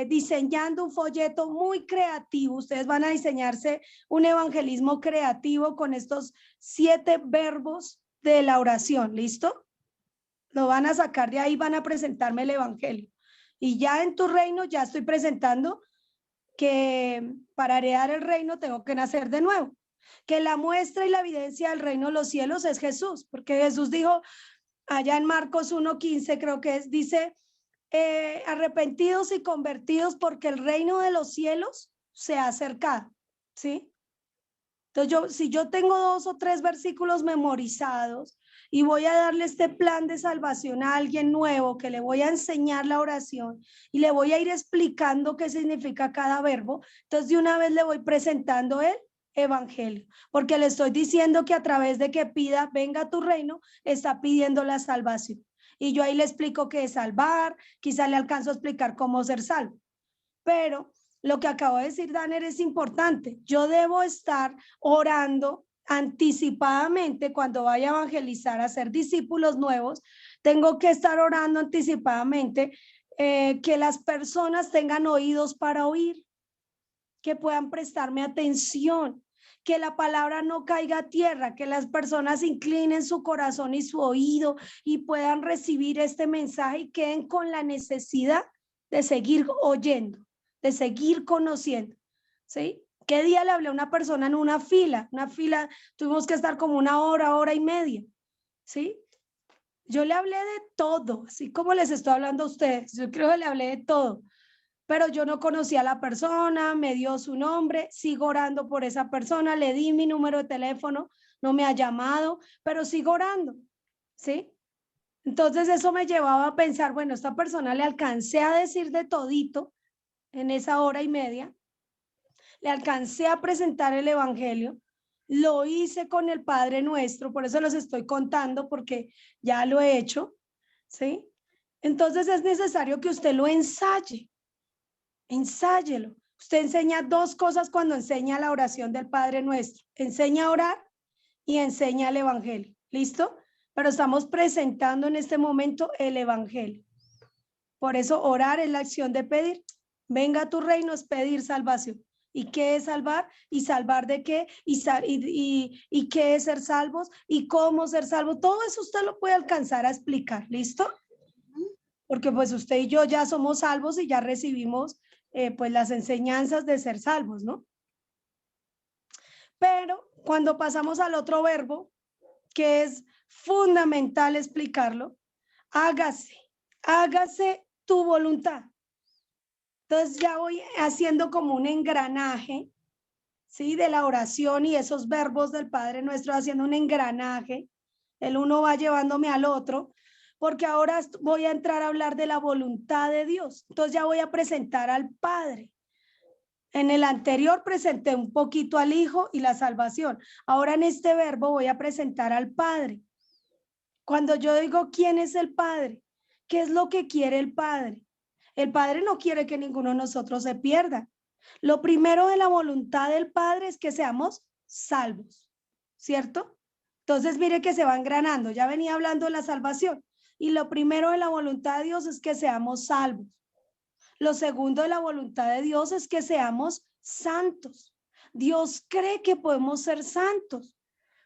diseñando un folleto muy creativo. Ustedes van a diseñarse un evangelismo creativo con estos 7 verbos de la oración. ¿Listo? Lo van a sacar de ahí, van a presentarme el evangelio. Y ya en tu reino ya estoy presentando que para heredar el reino tengo que nacer de nuevo. Que la muestra y la evidencia del reino de los cielos es Jesús, porque Jesús dijo allá en Marcos 1:15, creo que es, dice, arrepentidos y convertidos porque el reino de los cielos se ha acercado, ¿sí? Entonces si yo tengo 2 o 3 versículos memorizados y voy a darle este plan de salvación a alguien nuevo, que le voy a enseñar la oración y le voy a ir explicando qué significa cada verbo, entonces de una vez le voy presentando el evangelio, porque le estoy diciendo que a través de que pida venga tu reino, está pidiendo la salvación. Y yo ahí le explico qué es salvar, quizá le alcanzo a explicar cómo ser salvo. Pero lo que acabo de decir, Danner, es importante. Yo debo estar orando anticipadamente cuando vaya a evangelizar, a ser discípulos nuevos. Tengo que estar orando anticipadamente que las personas tengan oídos para oír, que puedan prestarme atención, que la palabra no caiga a tierra, que las personas inclinen su corazón y su oído y puedan recibir este mensaje y queden con la necesidad de seguir oyendo, de seguir conociendo, ¿sí? ¿Qué día le hablé a una persona en una fila? Tuvimos que estar como 1 hora, 1 hora y media, ¿sí? Yo le hablé de todo, así como les estoy hablando a ustedes, yo creo que le hablé de todo. Pero yo no conocía a la persona, me dio su nombre, sigo orando por esa persona, le di mi número de teléfono, no me ha llamado, pero sigo orando, ¿sí? Entonces eso me llevaba a pensar, bueno, esta persona le alcancé a decir de todito en esa hora y media, le alcancé a presentar el evangelio, lo hice con el Padre Nuestro, por eso los estoy contando porque ya lo he hecho, ¿sí? Entonces es necesario que usted lo ensaye, ensáyelo. Usted enseña dos cosas cuando enseña la oración del Padre Nuestro, enseña a orar y enseña el evangelio, ¿listo? Pero estamos presentando en este momento el evangelio. Por eso orar es la acción de pedir. Venga a tu reino es pedir salvación. ¿Y qué es salvar? ¿Y salvar de qué? ¿Y qué es ser salvos? ¿Y cómo ser salvos? Todo eso usted lo puede alcanzar a explicar, ¿listo? Porque pues usted y yo ya somos salvos y ya recibimos pues las enseñanzas de ser salvos, ¿no? Pero cuando pasamos al otro verbo, que es fundamental explicarlo, hágase tu voluntad. Entonces ya voy haciendo como un engranaje, ¿sí? De la oración y esos verbos del Padre Nuestro, haciendo un engranaje. El uno va llevándome al otro, porque ahora voy a entrar a hablar de la voluntad de Dios. Entonces ya voy a presentar al Padre. En el anterior presenté un poquito al Hijo y la salvación. Ahora en este verbo voy a presentar al Padre. Cuando yo digo quién es el Padre, ¿qué es lo que quiere el Padre? El Padre no quiere que ninguno de nosotros se pierda. Lo primero de la voluntad del Padre es que seamos salvos, ¿cierto? Entonces mire que se va engranando. Ya venía hablando de la salvación. Y lo primero de la voluntad de Dios es que seamos salvos. Lo segundo de la voluntad de Dios es que seamos santos. Dios cree que podemos ser santos.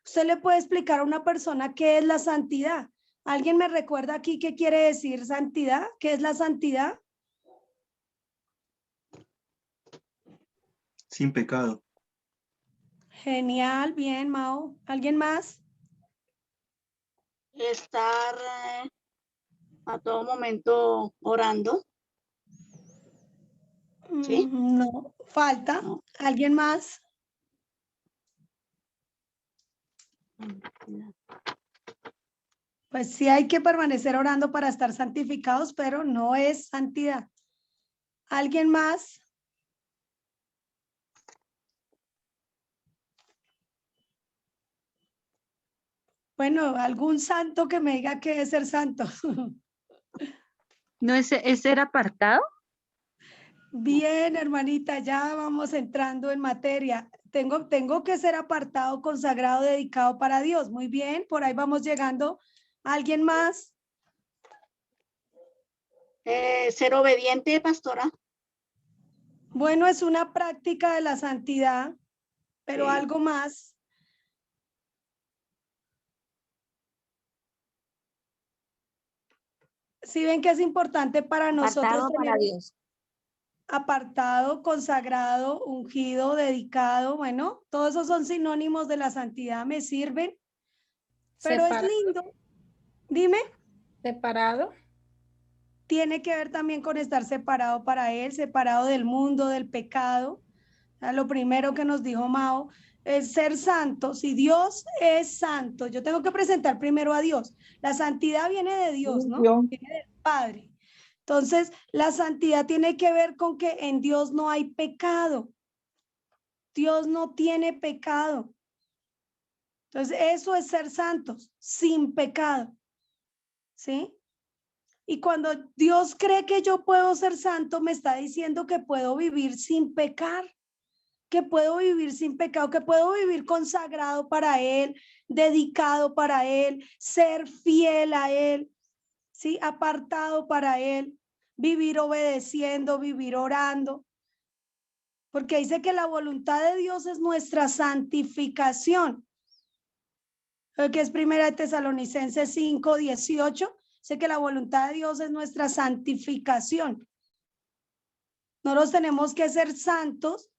Usted le puede explicar a una persona qué es la santidad. ¿Alguien me recuerda aquí qué quiere decir santidad? ¿Qué es la santidad? Sin pecado. Genial, bien, Mao. ¿Alguien más? Estar a todo momento orando. ¿Sí? No, falta. No. ¿Alguien más? Pues sí hay que permanecer orando para estar santificados, pero no es santidad. ¿Alguien más? Bueno, algún santo que me diga qué es ser santo. ¿No es ser apartado? Bien, hermanita, ya vamos entrando en materia. Tengo que ser apartado, consagrado, dedicado para Dios. Muy bien, por ahí vamos llegando. ¿Alguien más? Ser obediente, pastora. Bueno, es una práctica de la santidad, pero Sí. algo más. Si ven que es importante para nosotros Apartado para tener Dios. apartado, consagrado, ungido, dedicado, bueno, todos esos son sinónimos de la santidad, me sirven, pero es lindo. Dime. Separado. Tiene que ver también con estar separado para Él, separado del mundo, del pecado. Lo primero que nos dijo Mao es ser santo. Si Dios es santo, yo tengo que presentar primero a Dios. La santidad viene de Dios, ¿no? Viene del Padre. Entonces, la santidad tiene que ver con que en Dios no hay pecado. Dios no tiene pecado. Entonces, eso es ser santos, sin pecado. ¿Sí? Y cuando Dios cree que yo puedo ser santo, me está diciendo que puedo vivir sin pecar, que puedo vivir sin pecado, que puedo vivir consagrado para Él, dedicado para Él, ser fiel a Él, ¿sí? Apartado para Él, vivir obedeciendo, vivir orando. Porque dice que la voluntad de Dios es nuestra santificación. Que es Primera de Tesalonicenses 5:18. Sé que la voluntad de Dios es nuestra santificación. Nosotros tenemos que ser santos,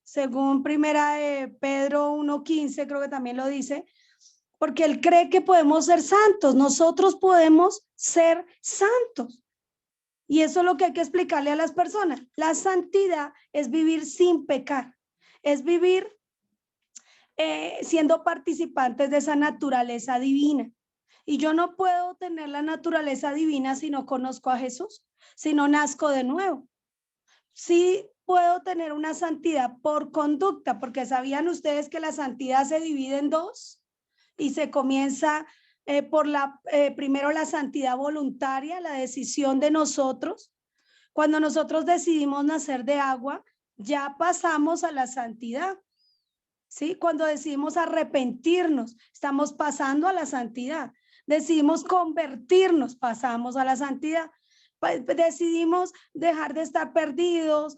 según Primera de Pedro 1:15, creo que también lo dice, porque Él cree que podemos ser santos. Nosotros podemos ser santos. Y eso es lo que hay que explicarle a las personas. La santidad es vivir sin pecar, es vivir siendo participantes de esa naturaleza divina. Y yo no puedo tener la naturaleza divina si no conozco a Jesús, si no nazco de nuevo. Sí puedo tener una santidad por conducta, porque ¿sabían ustedes que la santidad se divide en dos? Y se comienza por primero la santidad voluntaria, la decisión de nosotros. Cuando nosotros decidimos nacer de agua, ya pasamos a la santidad. ¿Sí? Cuando decidimos arrepentirnos, estamos pasando a la santidad. Decidimos convertirnos, pasamos a la santidad. Decidimos dejar de estar perdidos,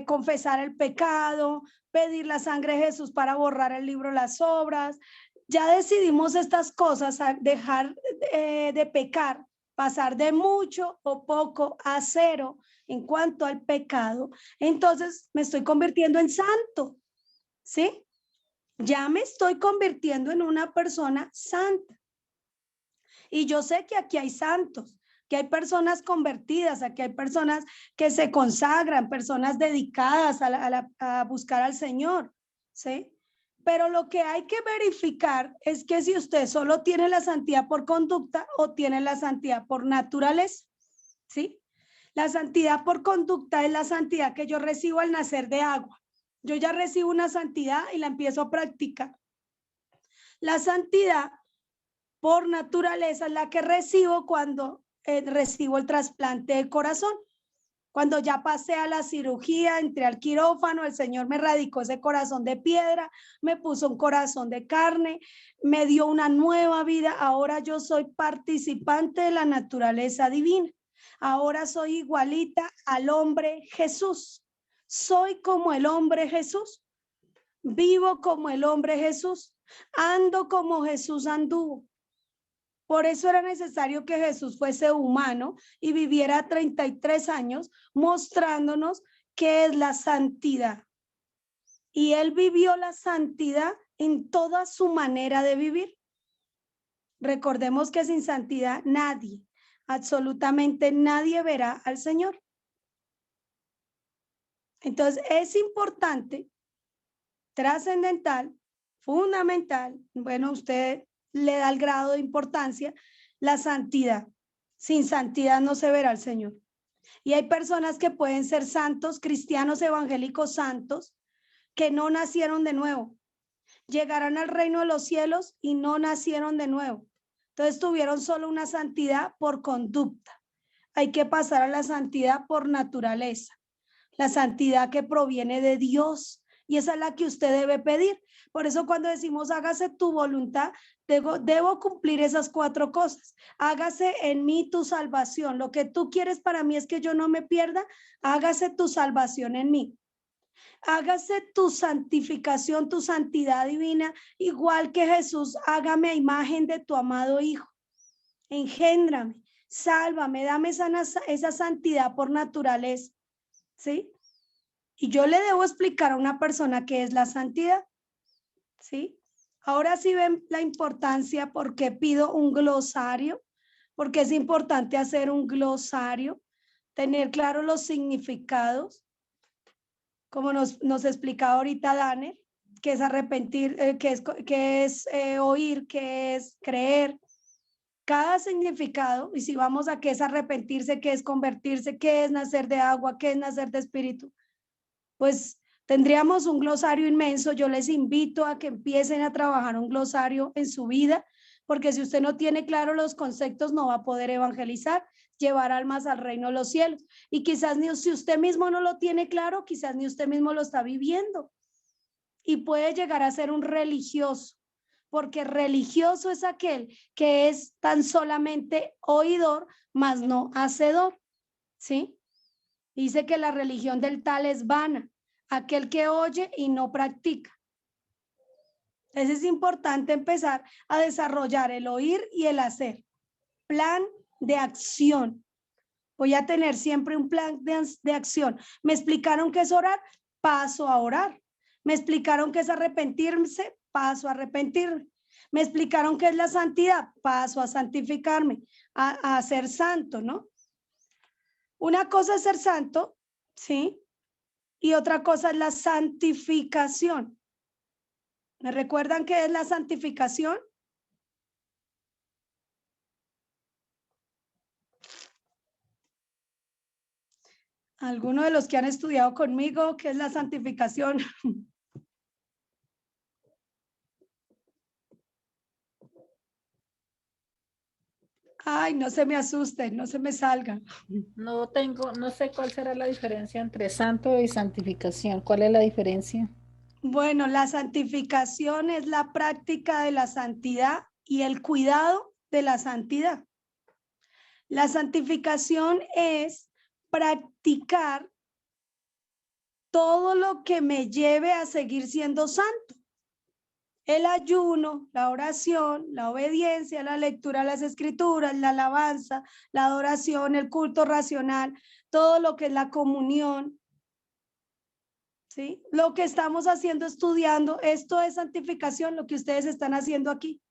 confesar el pecado, pedir la sangre de Jesús para borrar el libro de las obras. Ya decidimos estas cosas, dejar de pecar, pasar de mucho o poco a cero en cuanto al pecado. Entonces me estoy convirtiendo en santo, ¿sí? Ya me estoy convirtiendo en una persona santa. Y yo sé que aquí hay santos, que hay personas convertidas, aquí hay personas que se consagran, personas dedicadas a buscar al Señor, ¿sí? Pero lo que hay que verificar es que si usted solo tiene la santidad por conducta o tiene la santidad por naturaleza, ¿sí? La santidad por conducta es la santidad que yo recibo al nacer de agua. Yo ya recibo una santidad y la empiezo a practicar. La santidad por naturaleza es la que recibo cuando recibo el trasplante de corazón. Cuando ya pasé a la cirugía, entré al quirófano, el Señor me radicó ese corazón de piedra, me puso un corazón de carne, me dio una nueva vida. Ahora yo soy participante de la naturaleza divina. Ahora soy igualita al hombre Jesús. Soy como el hombre Jesús. Vivo como el hombre Jesús. Ando como Jesús anduvo. Por eso era necesario que Jesús fuese humano y viviera 33 años mostrándonos qué es la santidad. Y él vivió la santidad en toda su manera de vivir. Recordemos que sin santidad nadie, absolutamente nadie verá al Señor. Entonces es importante, trascendental, fundamental, bueno, usted le da el grado de importancia, la santidad. Sin santidad no se verá al Señor. Y hay personas que pueden ser santos, cristianos evangélicos santos, que no nacieron de nuevo. Llegarán al reino de los cielos y no nacieron de nuevo. Entonces tuvieron solo una santidad por conducta. Hay que pasar a la santidad por naturaleza. La santidad que proviene de Dios. Y esa es la que usted debe pedir. Por eso cuando decimos hágase tu voluntad, debo cumplir esas 4 cosas. Hágase en mí tu salvación. Lo que tú quieres para mí es que yo no me pierda. Hágase tu salvación en mí. Hágase tu santificación, tu santidad divina, igual que Jesús. Hágame a imagen de tu amado Hijo. Engéndrame, sálvame, dame esa santidad por naturaleza. ¿Sí? Y yo le debo explicar a una persona qué es la santidad. ¿Sí? Ahora sí ven la importancia porque pido un glosario, porque es importante hacer un glosario, tener claro los significados, como nos explicaba ahorita Daniel, que es arrepentir, que es oír, que es creer. Cada significado, y si vamos a qué es arrepentirse, qué es convertirse, qué es nacer de agua, qué es nacer de espíritu, pues tendríamos un glosario inmenso. Yo les invito a que empiecen a trabajar un glosario en su vida, porque si usted no tiene claro los conceptos, no va a poder evangelizar, llevar almas al reino de los cielos. Y quizás ni si usted mismo no lo tiene claro, quizás ni usted mismo lo está viviendo. Y puede llegar a ser un religioso, porque religioso es aquel que es tan solamente oidor, mas no hacedor, ¿sí? Dice que la religión del tal es vana, aquel que oye y no practica. Entonces es importante empezar a desarrollar el oír y el hacer. Plan de acción. Voy a tener siempre un plan de acción. Me explicaron qué es orar, paso a orar. Me explicaron qué es arrepentirse, paso a arrepentirme. Me explicaron qué es la santidad, paso a santificarme, a ser santo, ¿no? Una cosa es ser santo, ¿sí? Y otra cosa es la santificación. ¿Me recuerdan qué es la santificación? ¿Alguno de los que han estudiado conmigo qué es la santificación? Ay, no se me asusten, no se me salgan. No sé cuál será la diferencia entre santo y santificación. ¿Cuál es la diferencia? Bueno, la santificación es la práctica de la santidad y el cuidado de la santidad. La santificación es practicar todo lo que me lleve a seguir siendo santo. El ayuno, la oración, la obediencia, la lectura de las escrituras, la alabanza, la adoración, el culto racional, todo lo que es la comunión. ¿Sí? Lo que estamos haciendo, estudiando, esto es santificación, lo que ustedes están haciendo aquí.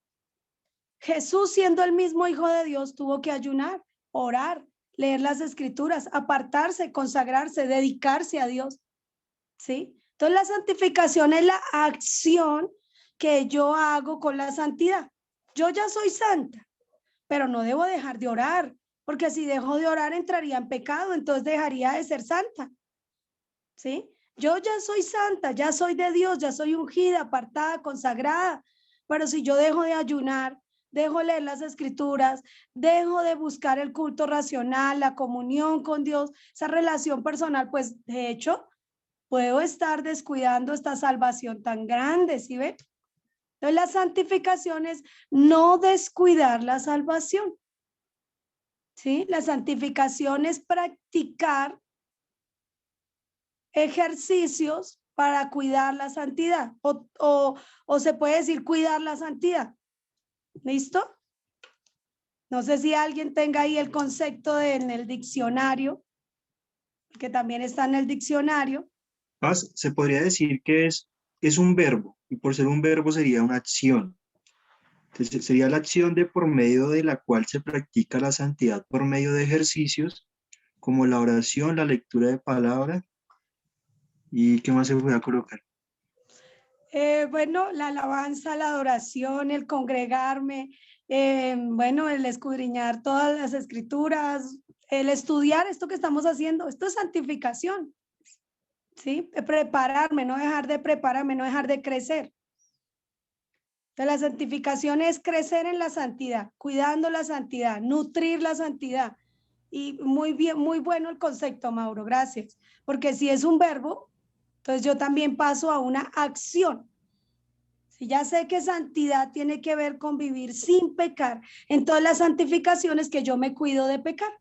Jesús, siendo el mismo Hijo de Dios, tuvo que ayunar, orar, leer las escrituras, apartarse, consagrarse, dedicarse a Dios. ¿Sí? Entonces la santificación es la acción que yo hago con la santidad. Yo ya soy santa, pero no debo dejar de orar, porque si dejo de orar entraría en pecado, entonces dejaría de ser santa. ¿Sí? Yo ya soy santa, ya soy de Dios, ya soy ungida, apartada, consagrada, pero si yo dejo de ayunar, dejo de leer las escrituras, dejo de buscar el culto racional, la comunión con Dios, esa relación personal, pues de hecho puedo estar descuidando esta salvación tan grande, ¿sí ven? Entonces la santificación es no descuidar la salvación, ¿sí? La santificación es practicar ejercicios para cuidar la santidad o se puede decir cuidar la santidad. ¿Listo? No sé si alguien tenga ahí el concepto en el diccionario, que también está en el diccionario. Paz, se podría decir que es un verbo, y por ser un verbo sería una acción. Entonces, sería la acción de por medio de la cual se practica la santidad por medio de ejercicios como la oración, la lectura de palabra. ¿Y qué más se puede colocar? Bueno, la alabanza, la adoración, el congregarme, bueno, el escudriñar todas las escrituras, el estudiar esto que estamos haciendo, esto es santificación, ¿sí? Prepararme, no dejar de prepararme, no dejar de crecer. Entonces, la santificación es crecer en la santidad, cuidando la santidad, nutrir la santidad. Y muy bien, muy bueno el concepto, Mauro, gracias. Porque si es un verbo, entonces yo también paso a una acción. Si ya sé que santidad tiene que ver con vivir sin pecar, entonces la santificación es que yo me cuido de pecar.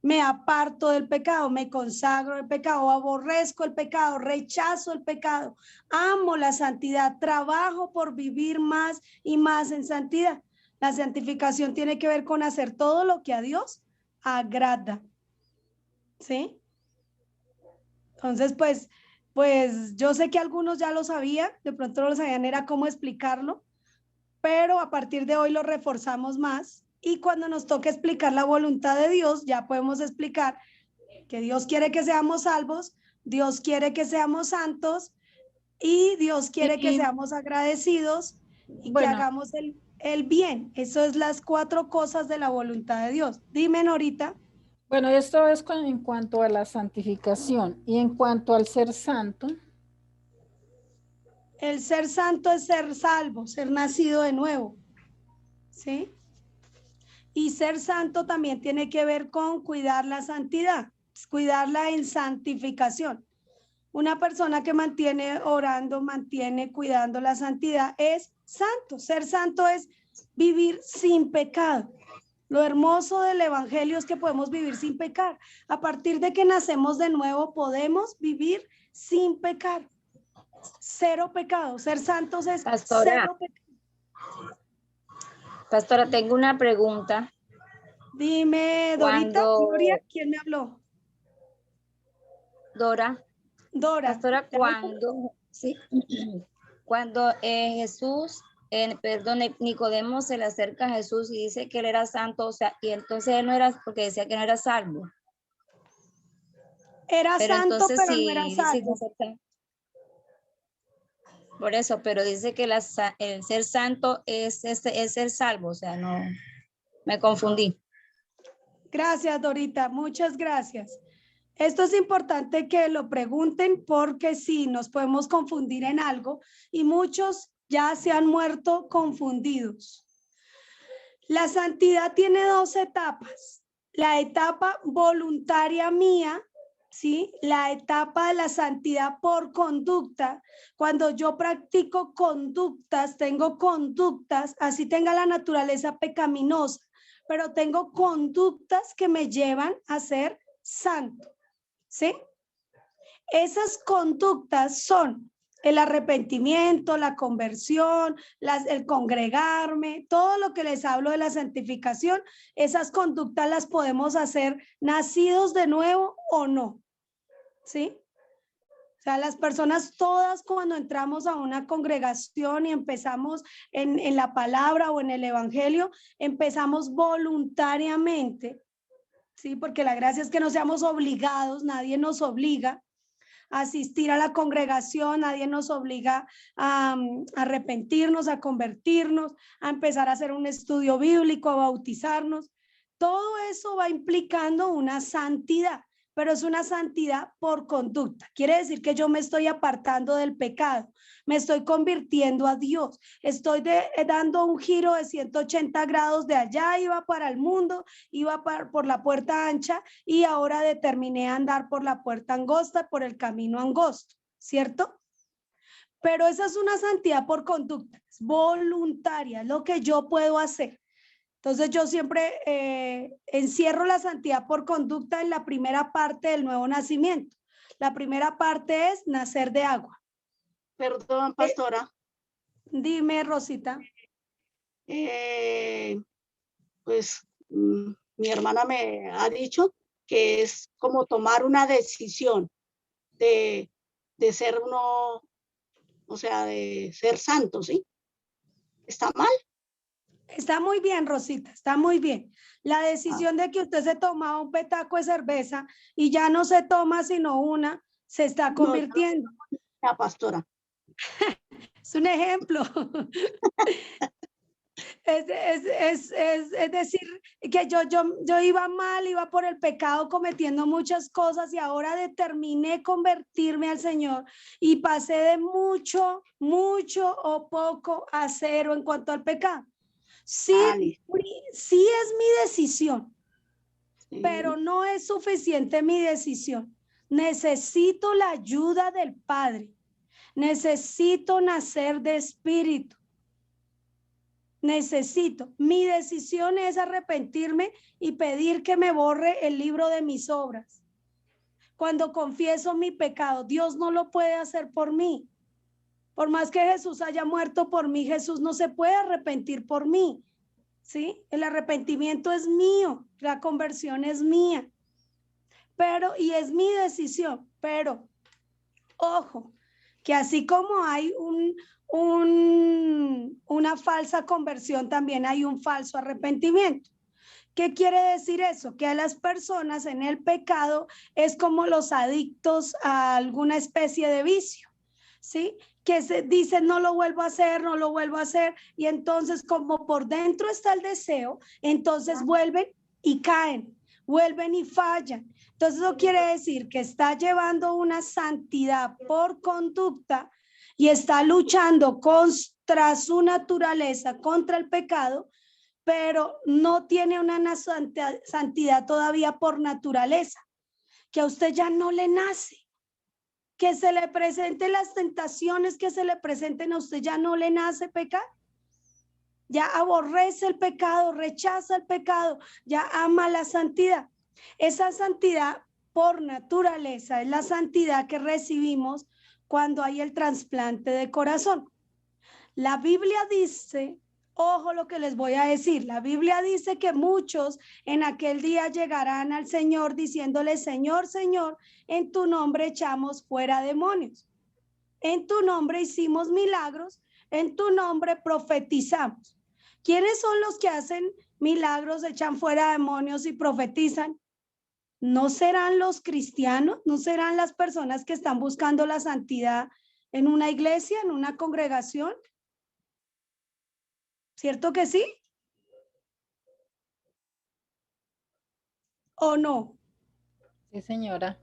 Me aparto del pecado, me consagro del pecado, aborrezco el pecado, rechazo el pecado, amo la santidad, trabajo por vivir más y más en santidad. La santificación tiene que ver con hacer todo lo que a Dios agrada. ¿Sí? Entonces, pues yo sé que algunos ya lo sabían, de pronto no lo sabían, era cómo explicarlo, pero a partir de hoy lo reforzamos más y cuando nos toque explicar la voluntad de Dios, ya podemos explicar que Dios quiere que seamos salvos, Dios quiere que seamos santos y Dios quiere que seamos agradecidos y que hagamos el bien. Eso es las 4 cosas de la voluntad de Dios. Dime, Norita. Bueno, esto es en cuanto a la santificación y en cuanto al ser santo. El ser santo es ser salvo, ser nacido de nuevo, ¿sí? Y ser santo también tiene que ver con cuidar la santidad, cuidarla en santificación. Una persona que mantiene orando, mantiene cuidando la santidad es santo. Ser santo es vivir sin pecado. Lo hermoso del evangelio es que podemos vivir sin pecar. A partir de que nacemos de nuevo, podemos vivir sin pecar. Cero pecado. Ser santos es cero pecado. Pastora, tengo una pregunta. Dime, Dorita, Gloria, ¿quién me habló? Dora. Dora. Pastora, cuando Jesús, Nicodemo se le acerca a Jesús y dice que él era santo, o sea, y entonces él no era, porque decía que no era salvo. Era santo, entonces, pero no era salvo. Por eso, pero dice que el ser santo es ser salvo, o sea, no, me confundí. Gracias, Dorita, muchas gracias. Esto es importante que lo pregunten porque sí, nos podemos confundir en algo y muchos ya se han muerto confundidos. La santidad tiene dos etapas. La etapa voluntaria mía, ¿sí? La etapa de la santidad por conducta. Cuando yo practico conductas, tengo conductas, así tenga la naturaleza pecaminosa, pero tengo conductas que me llevan a ser santo, ¿sí? Esas conductas son el arrepentimiento, la conversión, el congregarme, todo lo que les hablo de la santificación, esas conductas las podemos hacer nacidos de nuevo o no, ¿sí? O sea, las personas todas cuando entramos a una congregación y empezamos en la palabra o en el evangelio, empezamos voluntariamente, ¿sí? Porque la gracia es que no seamos obligados, nadie nos obliga a asistir a la congregación, nadie nos obliga a arrepentirnos, a convertirnos, a empezar a hacer un estudio bíblico, a bautizarnos. Todo eso va implicando una santidad, pero es una santidad por conducta. Quiere decir que yo me estoy apartando del pecado, me estoy convirtiendo a Dios, estoy dando un giro de 180 grados de allá, iba para el mundo, iba por la puerta ancha y ahora determiné andar por la puerta angosta, por el camino angosto, ¿cierto? Pero esa es una santidad por conducta, es voluntaria, es lo que yo puedo hacer. Entonces yo siempre encierro la santidad por conducta en la primera parte del nuevo nacimiento. La primera parte es nacer de agua. Perdón, pastora. Dime, Rosita. Pues mi hermana me ha dicho que es como tomar una decisión de ser uno, o sea, de ser santo, ¿sí? ¿Está mal? Está muy bien, Rosita, está muy bien. La decisión de que usted se toma un petaco de cerveza y ya no se toma sino una, se está convirtiendo. No, la pastora. Es un ejemplo. Es decir, que yo iba mal, iba por el pecado cometiendo muchas cosas y ahora determiné convertirme al Señor y pasé de mucho o poco a cero en cuanto al pecado. Sí, sí es mi decisión, sí, pero no es suficiente mi decisión. Necesito la ayuda del Padre. Necesito nacer de espíritu. Necesito. Mi decisión es arrepentirme y pedir que me borre el libro de mis obras. Cuando confieso mi pecado, Dios no lo puede hacer por mí. Por más que Jesús haya muerto por mí, Jesús no se puede arrepentir por mí. ¿Sí? El arrepentimiento es mío, la conversión es mía, y es mi decisión, pero ojo, que así como hay una falsa conversión, también hay un falso arrepentimiento. ¿Qué quiere decir eso? Que a las personas en el pecado es como los adictos a alguna especie de vicio, ¿sí? Que se dicen no lo vuelvo a hacer, no lo vuelvo a hacer, y entonces como por dentro está el deseo, entonces vuelven y caen, vuelven y fallan. Entonces eso quiere decir que está llevando una santidad por conducta y está luchando contra su naturaleza, contra el pecado, pero no tiene una santidad todavía por naturaleza, que a usted ya no le nace. Que se le presenten las tentaciones que se le presenten a usted, ya no le nace pecar. Ya aborrece el pecado, rechaza el pecado, ya ama la santidad. Esa santidad por naturaleza es la santidad que recibimos cuando hay el trasplante de corazón. La Biblia dice, ojo lo que les voy a decir, la Biblia dice que muchos en aquel día llegarán al Señor diciéndole, Señor, Señor, en tu nombre echamos fuera demonios, en tu nombre hicimos milagros, en tu nombre profetizamos. ¿Quiénes son los que hacen milagros, echan fuera demonios y profetizan? ¿No serán los cristianos? ¿No serán las personas que están buscando la santidad en una iglesia, en una congregación? ¿Cierto que sí? ¿O no? Sí, señora.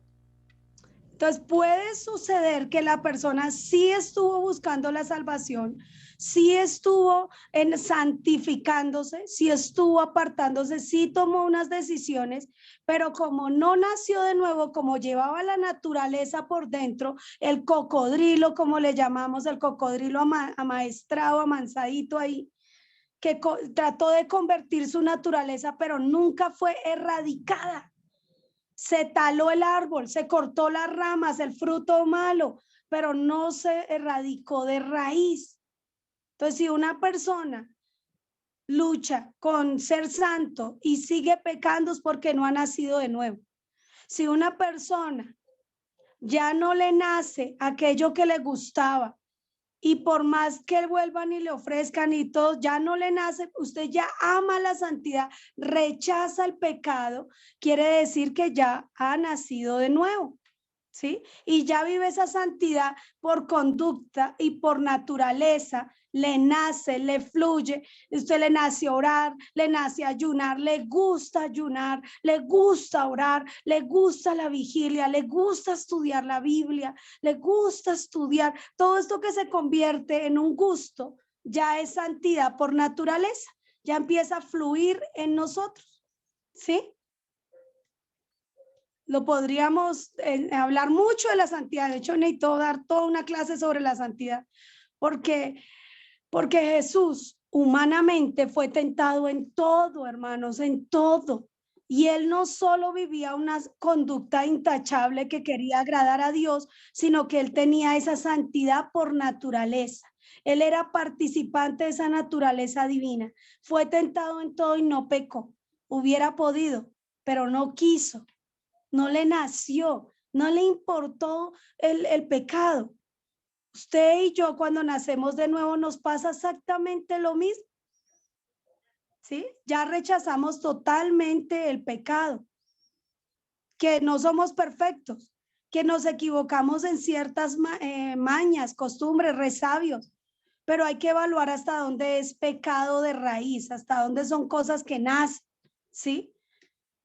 Entonces puede suceder que la persona sí estuvo buscando la salvación, sí estuvo santificándose, sí estuvo apartándose, sí tomó unas decisiones, pero como no nació de nuevo, como llevaba la naturaleza por dentro, el cocodrilo, como le llamamos, el cocodrilo amaestrado, amansadito ahí, que trató de convertir su naturaleza, pero nunca fue erradicada. Se taló el árbol, se cortó las ramas, el fruto malo, pero no se erradicó de raíz. Entonces, si una persona lucha con ser santo y sigue pecando es porque no ha nacido de nuevo. Si una persona ya no le nace aquello que le gustaba, y por más que vuelvan y le ofrezcan y todo, ya no le nace, usted ya ama la santidad, rechaza el pecado, quiere decir que ya ha nacido de nuevo, ¿sí? Y ya vive esa santidad por conducta y por naturaleza, le nace, le fluye, usted le nace orar, le nace ayunar, le gusta orar, le gusta la vigilia, le gusta estudiar la Biblia, le gusta estudiar, todo esto que se convierte en un gusto, ya es santidad por naturaleza, ya empieza a fluir en nosotros, ¿sí? Lo podríamos hablar mucho de la santidad. De hecho, necesito dar toda una clase sobre la santidad, porque Jesús humanamente fue tentado en todo, hermanos, en todo. Y él no solo vivía una conducta intachable que quería agradar a Dios, sino que él tenía esa santidad por naturaleza. Él era participante de esa naturaleza divina. Fue tentado en todo y no pecó. Hubiera podido, pero no quiso. No le nació, no le importó el pecado. Usted y yo cuando nacemos de nuevo nos pasa exactamente lo mismo. ¿Sí? Ya rechazamos totalmente el pecado, que no somos perfectos, que nos equivocamos en ciertas mañas, costumbres, resabios, pero hay que evaluar hasta dónde es pecado de raíz, hasta dónde son cosas que nacen, ¿sí?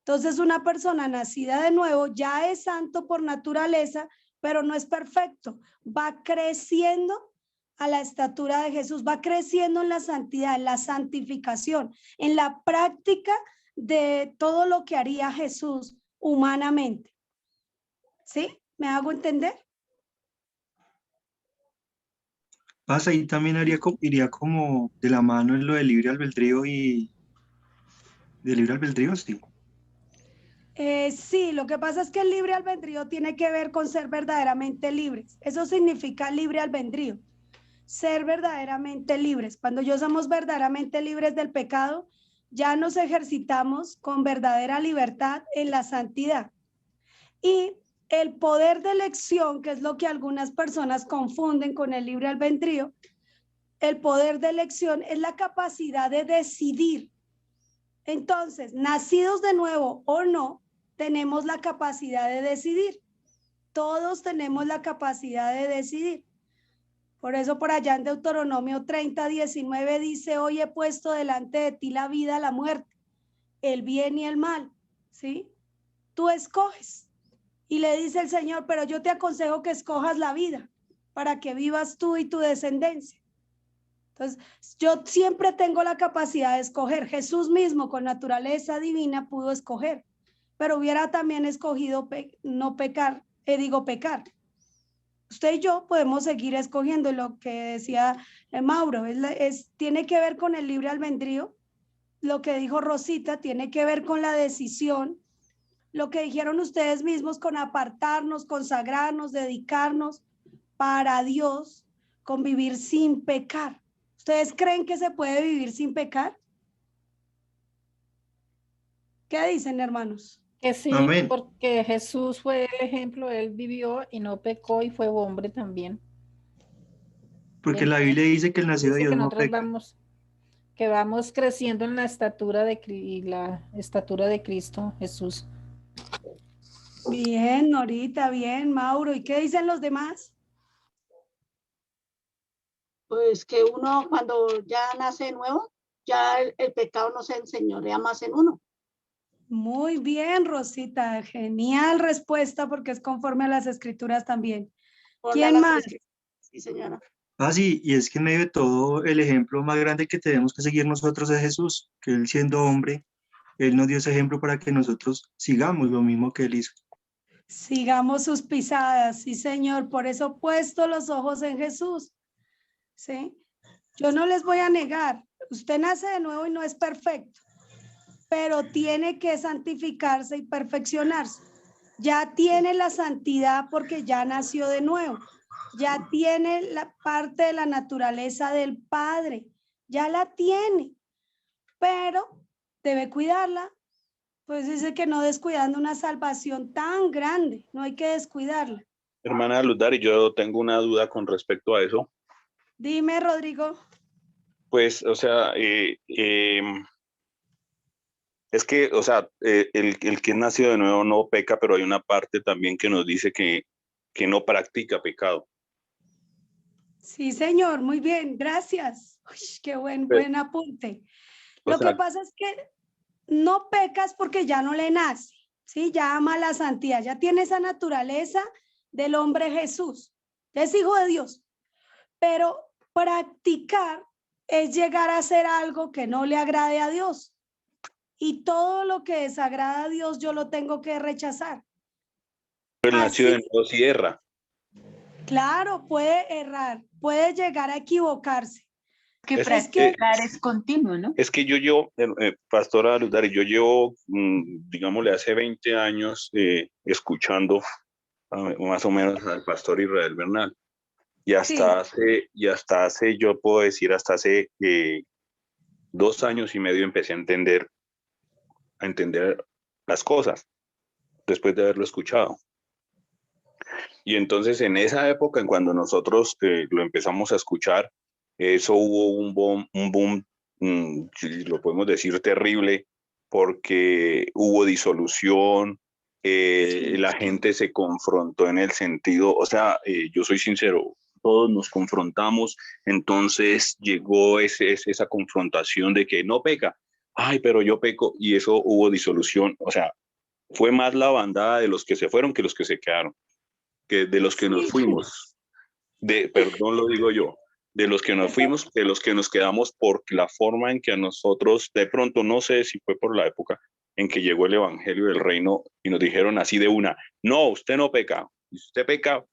Entonces, una persona nacida de nuevo ya es santo por naturaleza, pero no es perfecto. Va creciendo a la estatura de Jesús, va creciendo en la santidad, en la santificación, en la práctica de todo lo que haría Jesús humanamente. ¿Sí? ¿Me hago entender? Pasa, y también iría como de la mano en lo del libre albedrío y del libre albedrío, sí. Sí, lo que pasa es que el libre albedrío tiene que ver con ser verdaderamente libres. Eso significa libre albedrío, ser verdaderamente libres. Cuando ya somos verdaderamente libres del pecado, ya nos ejercitamos con verdadera libertad en la santidad. Y el poder de elección, que es lo que algunas personas confunden con el libre albedrío, el poder de elección es la capacidad de decidir. Entonces, nacidos de nuevo o no, tenemos la capacidad de decidir. Todos tenemos la capacidad de decidir. Por eso por allá en Deuteronomio 30:19 dice, hoy he puesto delante de ti la vida, la muerte, el bien y el mal, ¿sí? Tú escoges. Y le dice el Señor, pero yo te aconsejo que escojas la vida para que vivas tú y tu descendencia. Entonces, yo siempre tengo la capacidad de escoger. Jesús mismo con naturaleza divina pudo escoger, pero hubiera también escogido no pecar, pecar. Usted y yo podemos seguir escogiendo. Lo que decía Mauro, tiene que ver con el libre albedrío. Lo que dijo Rosita tiene que ver con la decisión. Lo que dijeron ustedes mismos con apartarnos, consagrarnos, dedicarnos para Dios, con vivir sin pecar. ¿Ustedes creen que se puede vivir sin pecar? ¿Qué dicen, hermanos? Que sí, Amén. porque Jesús fue el ejemplo, él vivió y no pecó y fue hombre también. Porque la Biblia dice que el nacido de Dice Dios que no nosotros peca. vamos creciendo en la estatura de Cristo Jesús. Bien, Norita, bien, Mauro. ¿Y qué dicen los demás? Pues que uno cuando ya nace de nuevo, ya el pecado no se enseñorea más en uno. Muy bien, Rosita. Genial respuesta porque es conforme a las escrituras también. Conforme a ¿Quién las más? escrituras. Sí, señora. Ah, sí, y es que en medio de todo el ejemplo más grande que tenemos que seguir nosotros es Jesús, que él siendo hombre, él nos dio ese ejemplo para que nosotros sigamos lo mismo que él hizo. Sigamos sus pisadas, sí, Señor. Por eso puesto los ojos en Jesús. ¿Sí? Yo no les voy a negar, usted nace de nuevo y no es perfecto, pero tiene que santificarse y perfeccionarse. Ya tiene la santidad porque ya nació de nuevo. Ya tiene la parte de la naturaleza del Padre. Ya la tiene, pero debe cuidarla. Pues dice que no descuidando una salvación tan grande, no hay que descuidarla. Hermana Luz Dari, yo tengo una duda con respecto a eso. Dime, Rodrigo. Pues, o sea, es que, o sea, el que es nacido de nuevo no peca, pero hay una parte también que nos dice que no practica pecado. Sí, señor, muy bien, gracias. Uy, qué buen apunte. O Lo sea, que pasa es que no pecas porque ya no le nace, ¿sí? Ya ama la santidad, ya tiene esa naturaleza del hombre Jesús, ya es hijo de Dios. Pero practicar es llegar a hacer algo que no le agrade a Dios. Y todo lo que desagrada a Dios yo lo tengo que rechazar. el nacido de Así, nuevo sí erra. claro, puede errar, puede llegar a equivocarse. Que Es practicar es continuo, ¿no? Es que yo llevo, Pastora Luz Dari, yo llevo, digámosle, hace 20 años escuchando más o menos al pastor Israel Bernal. Y hasta hace, yo puedo decir, hasta hace 2 años y medio empecé a entender las cosas después de haberlo escuchado. Y entonces en esa época, en cuando nosotros lo empezamos a escuchar, eso hubo un boom, si lo podemos decir, terrible, porque hubo disolución, la gente se confrontó en el sentido, o sea, yo soy sincero, todos nos confrontamos, entonces llegó esa confrontación de que no peca, ay, pero yo peco, y eso hubo disolución, o sea, fue más la bandada de los que se fueron que los que se quedaron, que de los que nos fuimos, perdón lo digo yo, de los que nos fuimos, de los que nos quedamos por la forma en que a nosotros, de pronto, no sé si fue por la época en que llegó el evangelio del reino y nos dijeron así de una, no, usted no peca, y si usted peca,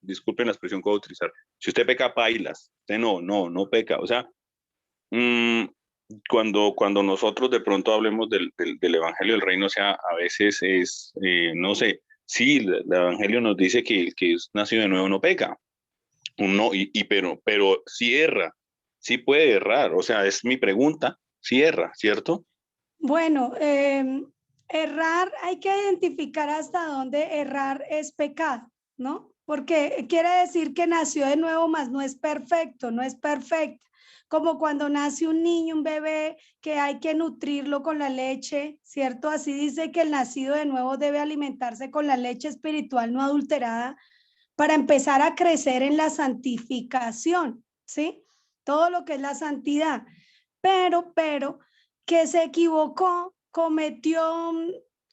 disculpen la expresión que voy a utilizar, si usted peca, pailas, usted no peca, o sea, cuando nosotros de pronto hablemos del evangelio del reino, o sea, a veces es, no sé, sí, el evangelio nos dice que el que es nacido de nuevo no peca, no, pero sí erra, sí puede errar, o sea, es mi pregunta, sí erra, ¿cierto? Bueno, errar, hay que identificar hasta dónde errar es pecado, ¿no? Porque quiere decir que nació de nuevo, mas no es perfecto, no es perfecta. Como cuando nace un niño, un bebé, que hay que nutrirlo con la leche, ¿cierto? Así dice que el nacido de nuevo debe alimentarse con la leche espiritual no adulterada para empezar a crecer en la santificación, ¿sí? Todo lo que es la santidad. Pero, que se equivocó, cometió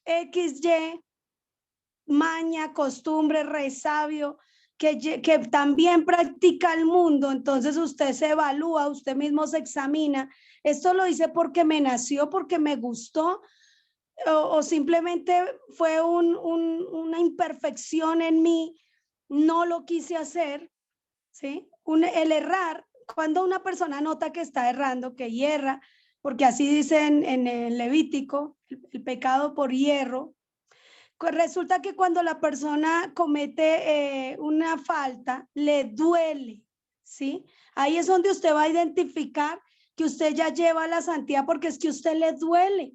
XY, maña, costumbre, resabio, que también practica el mundo, entonces usted se evalúa, usted mismo se examina, esto lo hice porque me nació, porque me gustó, o simplemente fue una imperfección en mí, no lo quise hacer, ¿sí? El errar, cuando una persona nota que está errando, que hierra, porque así dice en el Levítico, el pecado por hierro, pues resulta que cuando la persona comete una falta, le duele, ¿sí? Ahí es donde usted va a identificar que usted ya lleva la santidad porque es que usted le duele.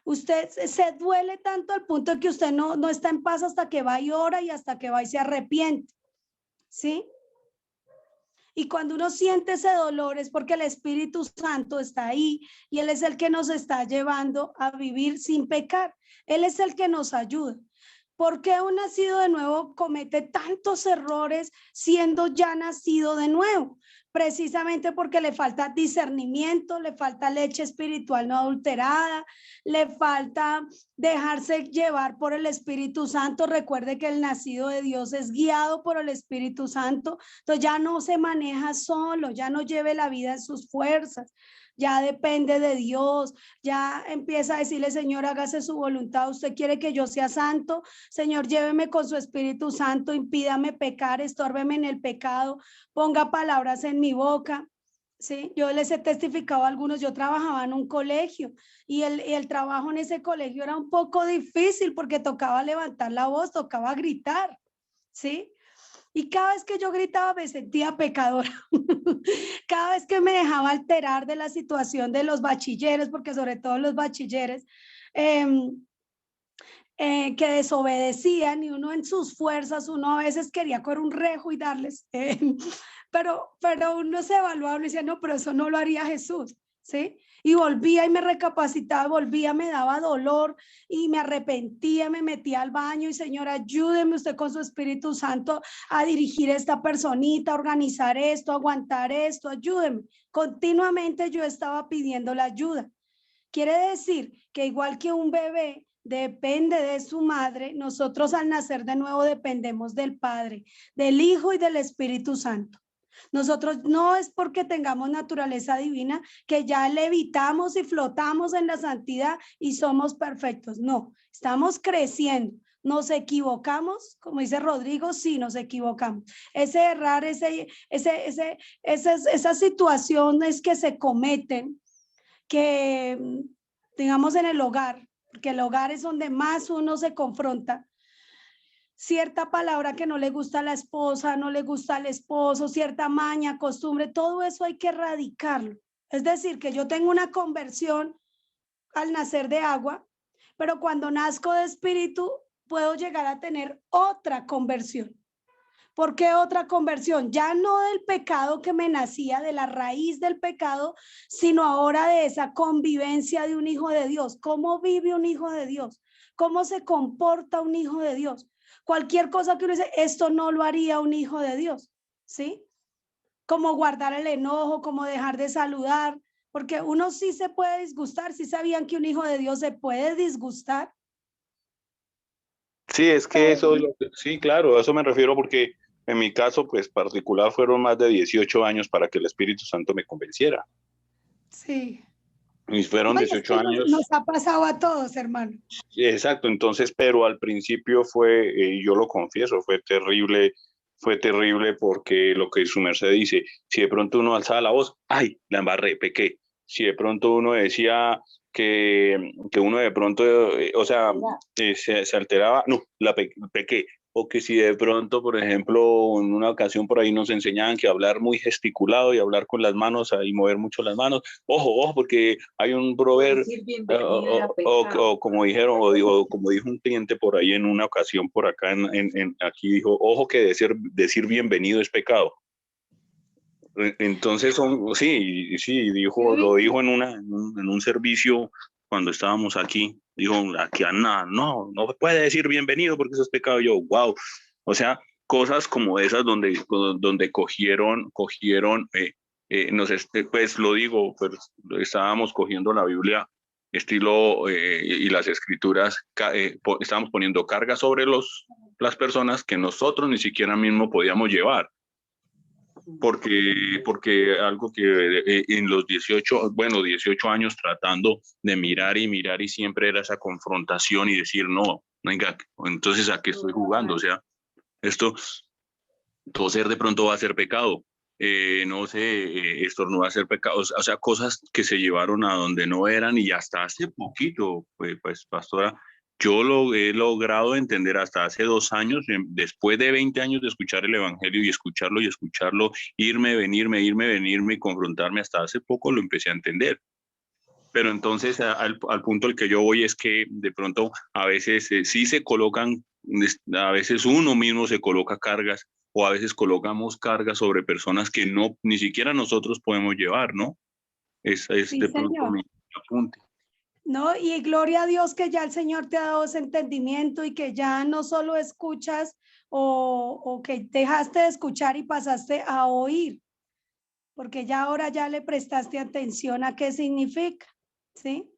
Usted se duele tanto al punto de que usted no está en paz hasta que va y ora y hasta que va y se arrepiente, ¿sí? Y cuando uno siente ese dolor es porque el Espíritu Santo está ahí y Él es el que nos está llevando a vivir sin pecar. Él es el que nos ayuda. ¿Por qué un nacido de nuevo comete tantos errores siendo ya nacido de nuevo? precisamente porque le falta discernimiento, le falta leche espiritual no adulterada, le falta dejarse llevar por el Espíritu Santo. Recuerde que el nacido de Dios es guiado por el Espíritu Santo, entonces ya no se maneja solo, ya no lleve la vida en sus fuerzas, ya depende de Dios, ya empieza a decirle, Señor, hágase su voluntad. Usted quiere que yo sea santo, Señor, lléveme con su Espíritu Santo, impídame pecar, estórbeme en el pecado, ponga palabras en mi boca. Sí, yo les he testificado a algunos. Yo trabajaba en un colegio y el trabajo en ese colegio era un poco difícil porque tocaba levantar la voz, tocaba gritar, ¿sí? Y cada vez que yo gritaba me sentía pecadora. Cada vez que me dejaba alterar de la situación de los bachilleres, porque sobre todo los bachilleres que desobedecían, y uno en sus fuerzas, uno a veces quería coger un rejo y darles, pero uno se evaluaba y decía, no, pero eso no lo haría Jesús, ¿sí? Y volvía y me recapacitaba, volvía, me daba dolor y me arrepentía, me metía al baño y Señor, ayúdeme usted con su Espíritu Santo a dirigir a esta personita, a organizar esto, a aguantar esto, ayúdeme. Continuamente yo estaba pidiendo la ayuda. Quiere decir que igual que un bebé depende de su madre, nosotros al nacer de nuevo dependemos del Padre, del Hijo y del Espíritu Santo. Nosotros no es porque tengamos naturaleza divina que ya levitamos y flotamos en la santidad y somos perfectos. No, estamos creciendo. Nos equivocamos, como dice Rodrigo, sí nos equivocamos. Ese errar, esas situaciones que se cometen, que digamos en el hogar, porque el hogar es donde más uno se confronta. Cierta palabra que no le gusta a la esposa, no le gusta al esposo, cierta maña, costumbre, todo eso hay que erradicarlo. Es decir, que yo tengo una conversión al nacer de agua, pero cuando nazco de espíritu puedo llegar a tener otra conversión. ¿Por qué otra conversión? Ya no del pecado que me nacía, de la raíz del pecado, sino ahora de esa convivencia de un hijo de Dios. ¿Cómo vive un hijo de Dios? ¿Cómo se comporta un hijo de Dios? Cualquier cosa que uno dice, esto no lo haría un hijo de Dios, ¿sí? Como guardar el enojo, como dejar de saludar, porque uno sí se puede disgustar. ¿Sí sabían que un hijo de Dios se puede disgustar? Sí, es que eso, sí, claro, a eso me refiero porque en mi caso, pues particular, fueron más de 18 años para que el Espíritu Santo me convenciera. Sí. Y fueron 18 años. Nos ha pasado a todos, hermano. Exacto, entonces, pero al principio fue, yo lo confieso, fue terrible porque lo que su merced dice, si de pronto uno alzaba la voz, ¡ay, la embarré, pequé! Si de pronto uno decía que uno de pronto, se alteraba, no, pequé. O que si de pronto, por ejemplo, en una ocasión por ahí nos enseñaban que hablar muy gesticulado y hablar con las manos y mover mucho las manos, ojo, porque hay un proverbio, o como dijeron, o como dijo un cliente por ahí en una ocasión por acá, aquí dijo, ojo que decir bienvenido es pecado. Entonces, sí, lo dijo en un servicio cuando estábamos aquí. Dijo, aquí no puede decir bienvenido porque eso es pecado. Yo, wow. O sea, cosas como esas donde cogieron, pues lo digo, pues, estábamos cogiendo la Biblia estilo y las escrituras, estábamos poniendo carga sobre las personas que nosotros ni siquiera mismo podíamos llevar. Porque algo que en los 18 años tratando de mirar y siempre era esa confrontación y decir, no, venga, entonces ¿a qué estoy jugando? O sea, esto, toser de pronto va a ser pecado, no sé, estornudar va a ser pecado, o sea, cosas que se llevaron a donde no eran y hasta hace poquito, pues pastora, yo lo he logrado entender hasta hace 2 años, después de 20 años de escuchar el Evangelio y escucharlo, irme, venirme y confrontarme, hasta hace poco lo empecé a entender. Pero entonces al punto al que yo voy es que de pronto a veces sí se colocan, a veces uno mismo se coloca cargas o a veces colocamos cargas sobre personas que ni siquiera nosotros podemos llevar, ¿no? Es Sí, de pronto señor. mi apunte. No, y gloria a Dios que ya el Señor te ha dado ese entendimiento y que ya no solo escuchas o que dejaste de escuchar y pasaste a oír. porque ya ahora ya le prestaste atención a qué significa, ¿sí?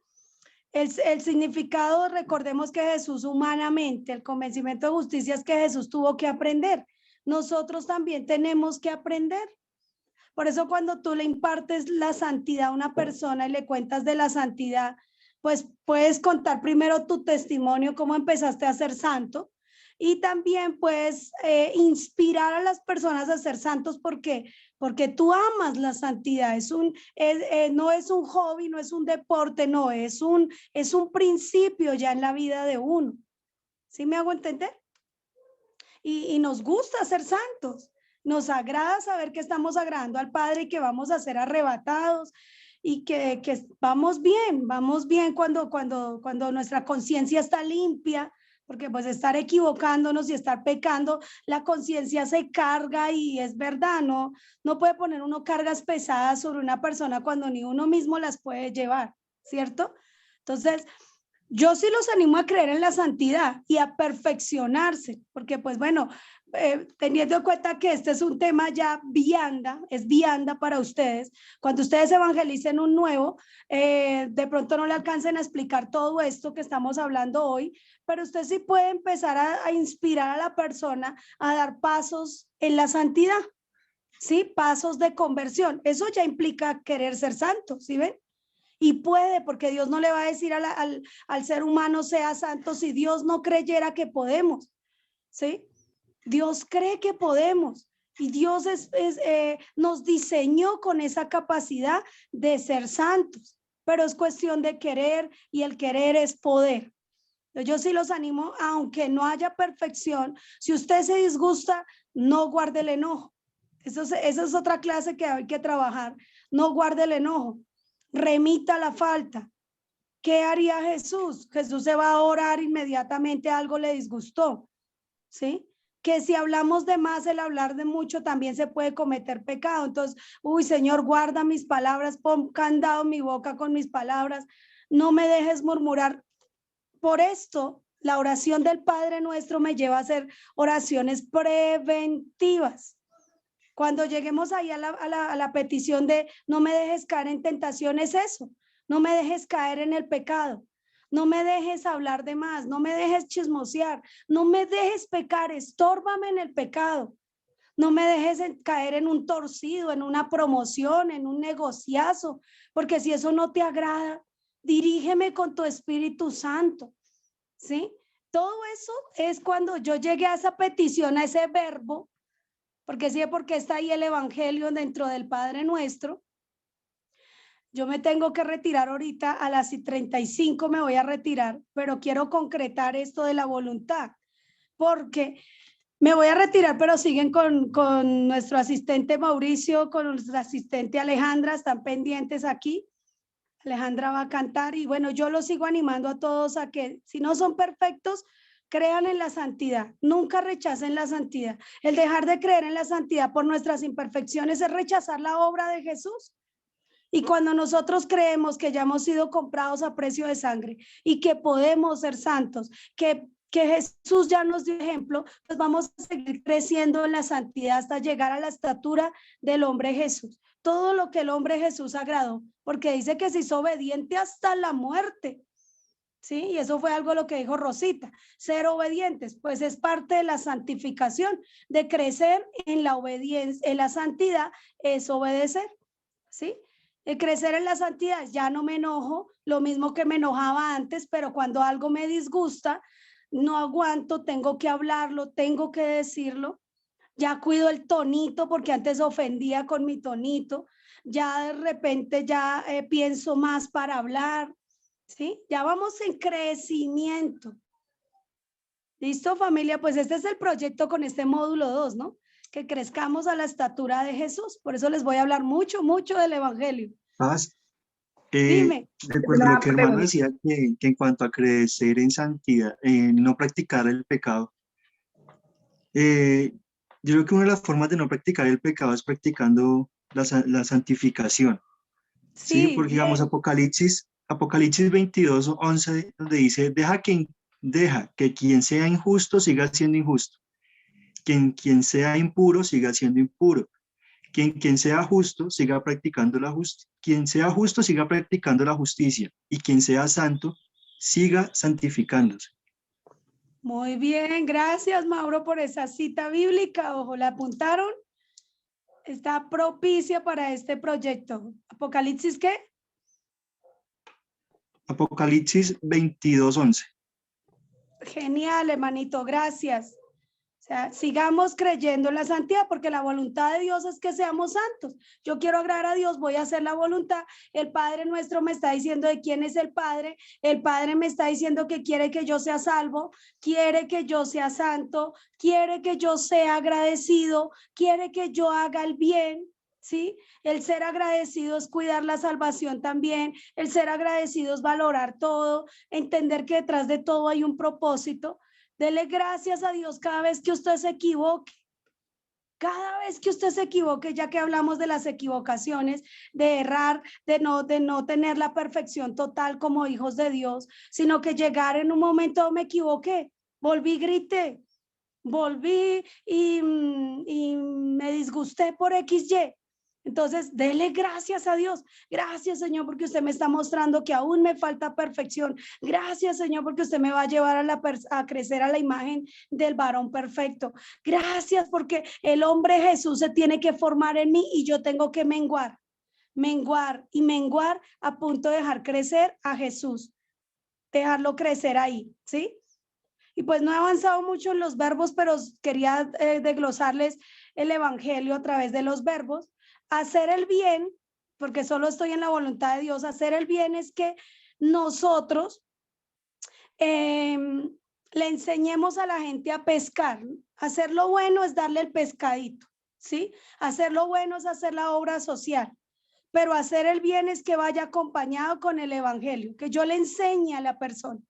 El significado, recordemos que Jesús humanamente, el convencimiento de justicia es que Jesús tuvo que aprender. Nosotros también tenemos que aprender. Por eso cuando tú le impartes la santidad a una persona y le cuentas de la santidad, pues puedes contar primero tu testimonio, cómo empezaste a ser santo, y también puedes inspirar a las personas a ser santos porque tú amas la santidad. No es un hobby, no es un deporte, no, es un principio ya en la vida de uno. ¿Sí me hago entender? Y nos gusta ser santos. Nos agrada saber que estamos agradando al Padre y que vamos a ser arrebatados y que vamos bien cuando nuestra conciencia está limpia, porque pues estar equivocándonos y estar pecando, la conciencia se carga y es verdad, no puede poner uno cargas pesadas sobre una persona cuando ni uno mismo las puede llevar, ¿cierto? Entonces, yo sí los animo a creer en la santidad y a perfeccionarse, porque pues bueno, teniendo en cuenta que este es un tema ya es vianda para ustedes, cuando ustedes evangelicen un nuevo, de pronto no le alcancen a explicar todo esto que estamos hablando hoy, pero usted sí puede empezar a inspirar a la persona a dar pasos en la santidad, ¿sí? Pasos de conversión. Eso ya implica querer ser santo, ¿sí ven? Y puede, porque Dios no le va a decir al ser humano sea santo si Dios no creyera que podemos, ¿sí? Dios cree que podemos y Dios nos diseñó con esa capacidad de ser santos, pero es cuestión de querer y el querer es poder. Yo sí los animo, aunque no haya perfección, si usted se disgusta, no guarde el enojo. Esa es otra clase que hay que trabajar. No guarde el enojo, remita la falta. ¿Qué haría Jesús? Jesús se va a orar inmediatamente, algo le disgustó, ¿sí? Que si hablamos de más, el hablar de mucho también se puede cometer pecado. Entonces, uy, Señor, guarda mis palabras, pon candado mi boca con mis palabras, no me dejes murmurar. Por esto, la oración del Padre Nuestro me lleva a hacer oraciones preventivas. Cuando lleguemos ahí a la petición de no me dejes caer en tentación, es eso, no me dejes caer en el pecado, no me dejes hablar de más, no me dejes chismosear, no me dejes pecar, estórbame en el pecado, no me dejes caer en un torcido, en una promoción, en un negociazo, porque si eso no te agrada, dirígeme con tu Espíritu Santo, ¿sí? Todo eso es cuando yo llegué a esa petición, a ese verbo, porque sí, porque está ahí el Evangelio dentro del Padre Nuestro. Yo me tengo que retirar ahorita, a las 35 me voy a retirar, pero quiero concretar esto de la voluntad, porque me voy a retirar, pero siguen con nuestro asistente Mauricio, con nuestra asistente Alejandra, están pendientes aquí. Alejandra va a cantar y bueno, yo los sigo animando a todos a que si no son perfectos, crean en la santidad, nunca rechacen la santidad. El dejar de creer en la santidad por nuestras imperfecciones es rechazar la obra de Jesús. Y cuando nosotros creemos que ya hemos sido comprados a precio de sangre y que podemos ser santos, que Jesús ya nos dio ejemplo, pues vamos a seguir creciendo en la santidad hasta llegar a la estatura del hombre Jesús. Todo lo que el hombre Jesús agradó, porque dice que se hizo obediente hasta la muerte. ¿Sí? Y eso fue algo lo que dijo Rosita, ser obedientes, pues es parte de la santificación, de crecer en la obediencia, en la santidad es obedecer, ¿sí? El crecer en la santidad, ya no me enojo, lo mismo que me enojaba antes, pero cuando algo me disgusta, no aguanto, tengo que hablarlo, tengo que decirlo, ya cuido el tonito porque antes ofendía con mi tonito, ya de repente ya pienso más para hablar, ¿sí? Ya vamos en crecimiento. ¿Listo, familia? Pues este es el proyecto con este módulo 2, ¿no? Que crezcamos a la estatura de Jesús. Por eso les voy a hablar mucho, mucho del Evangelio. Dime. Recuerdo lo que hermano decía, que en cuanto a crecer en santidad, no practicar el pecado. Yo creo que una de las formas de no practicar el pecado es practicando la santificación. Sí, porque digamos Apocalipsis 22:11, donde dice, deja que quien sea injusto siga siendo injusto, quien sea impuro siga siendo impuro, Quien sea justo, siga practicando la justicia. Quien sea justo, siga practicando la justicia. Y quien sea santo, siga santificándose. Muy bien, gracias Mauro por esa cita bíblica. Ojo, ¿la apuntaron? Está propicia para este proyecto. ¿Apocalipsis qué? Apocalipsis 22:11. Genial, hermanito, gracias. O sea, sigamos creyendo en la santidad, porque la voluntad de Dios es que seamos santos. Yo quiero agradar a Dios, voy a hacer la voluntad. El Padre nuestro me está diciendo de quién es el Padre. El Padre me está diciendo que quiere que yo sea salvo, quiere que yo sea santo, quiere que yo sea agradecido, quiere que yo haga el bien. ¿Sí? El ser agradecido es cuidar la salvación también. El ser agradecido es valorar todo, entender que detrás de todo hay un propósito. Dele gracias a Dios cada vez que usted se equivoque. Cada vez que usted se equivoque, ya que hablamos de las equivocaciones, de errar, de no tener la perfección total como hijos de Dios, sino que llegar en un momento me equivoqué, volví, grité, volví y me disgusté por XY. Entonces, dele gracias a Dios. Gracias, Señor, porque usted me está mostrando que aún me falta perfección. Gracias, Señor, porque usted me va a llevar a crecer a la imagen del varón perfecto. Gracias, porque el hombre Jesús se tiene que formar en mí y yo tengo que menguar a punto de dejar crecer a Jesús. Dejarlo crecer ahí, ¿sí? Y pues no he avanzado mucho en los verbos, pero quería desglosarles el evangelio a través de los verbos. Hacer el bien, porque solo estoy en la voluntad de Dios. Hacer el bien es que nosotros le enseñemos a la gente a pescar. Hacer lo bueno es darle el pescadito, ¿sí? Hacer lo bueno es hacer la obra social. Pero hacer el bien es que vaya acompañado con el evangelio, que yo le enseñe a la persona.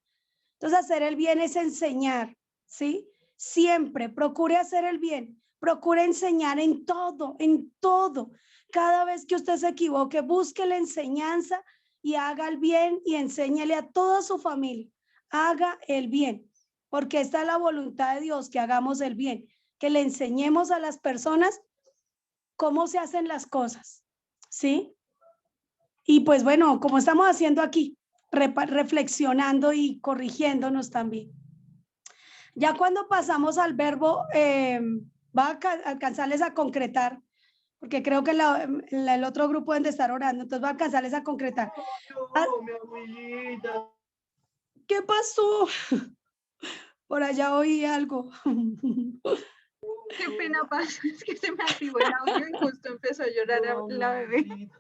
Entonces, hacer el bien es enseñar, ¿sí? Siempre procure hacer el bien, procure enseñar en todo, en todo. Cada vez que usted se equivoque, busque la enseñanza y haga el bien y enséñele a toda su familia. Haga el bien, porque esta es la voluntad de Dios, que hagamos el bien, que le enseñemos a las personas cómo se hacen las cosas, ¿sí? Y pues bueno, como estamos haciendo aquí, reflexionando y corrigiéndonos también. Ya cuando pasamos al verbo, va a alcanzarles a concretar, porque creo que el otro grupo deben de estar orando, entonces va a alcanzarles a concretar. Mi abuelita. ¿Qué pasó? Por allá oí algo. Qué pena pasa, es que se me activó el audio y justo empezó a llorar la bebé.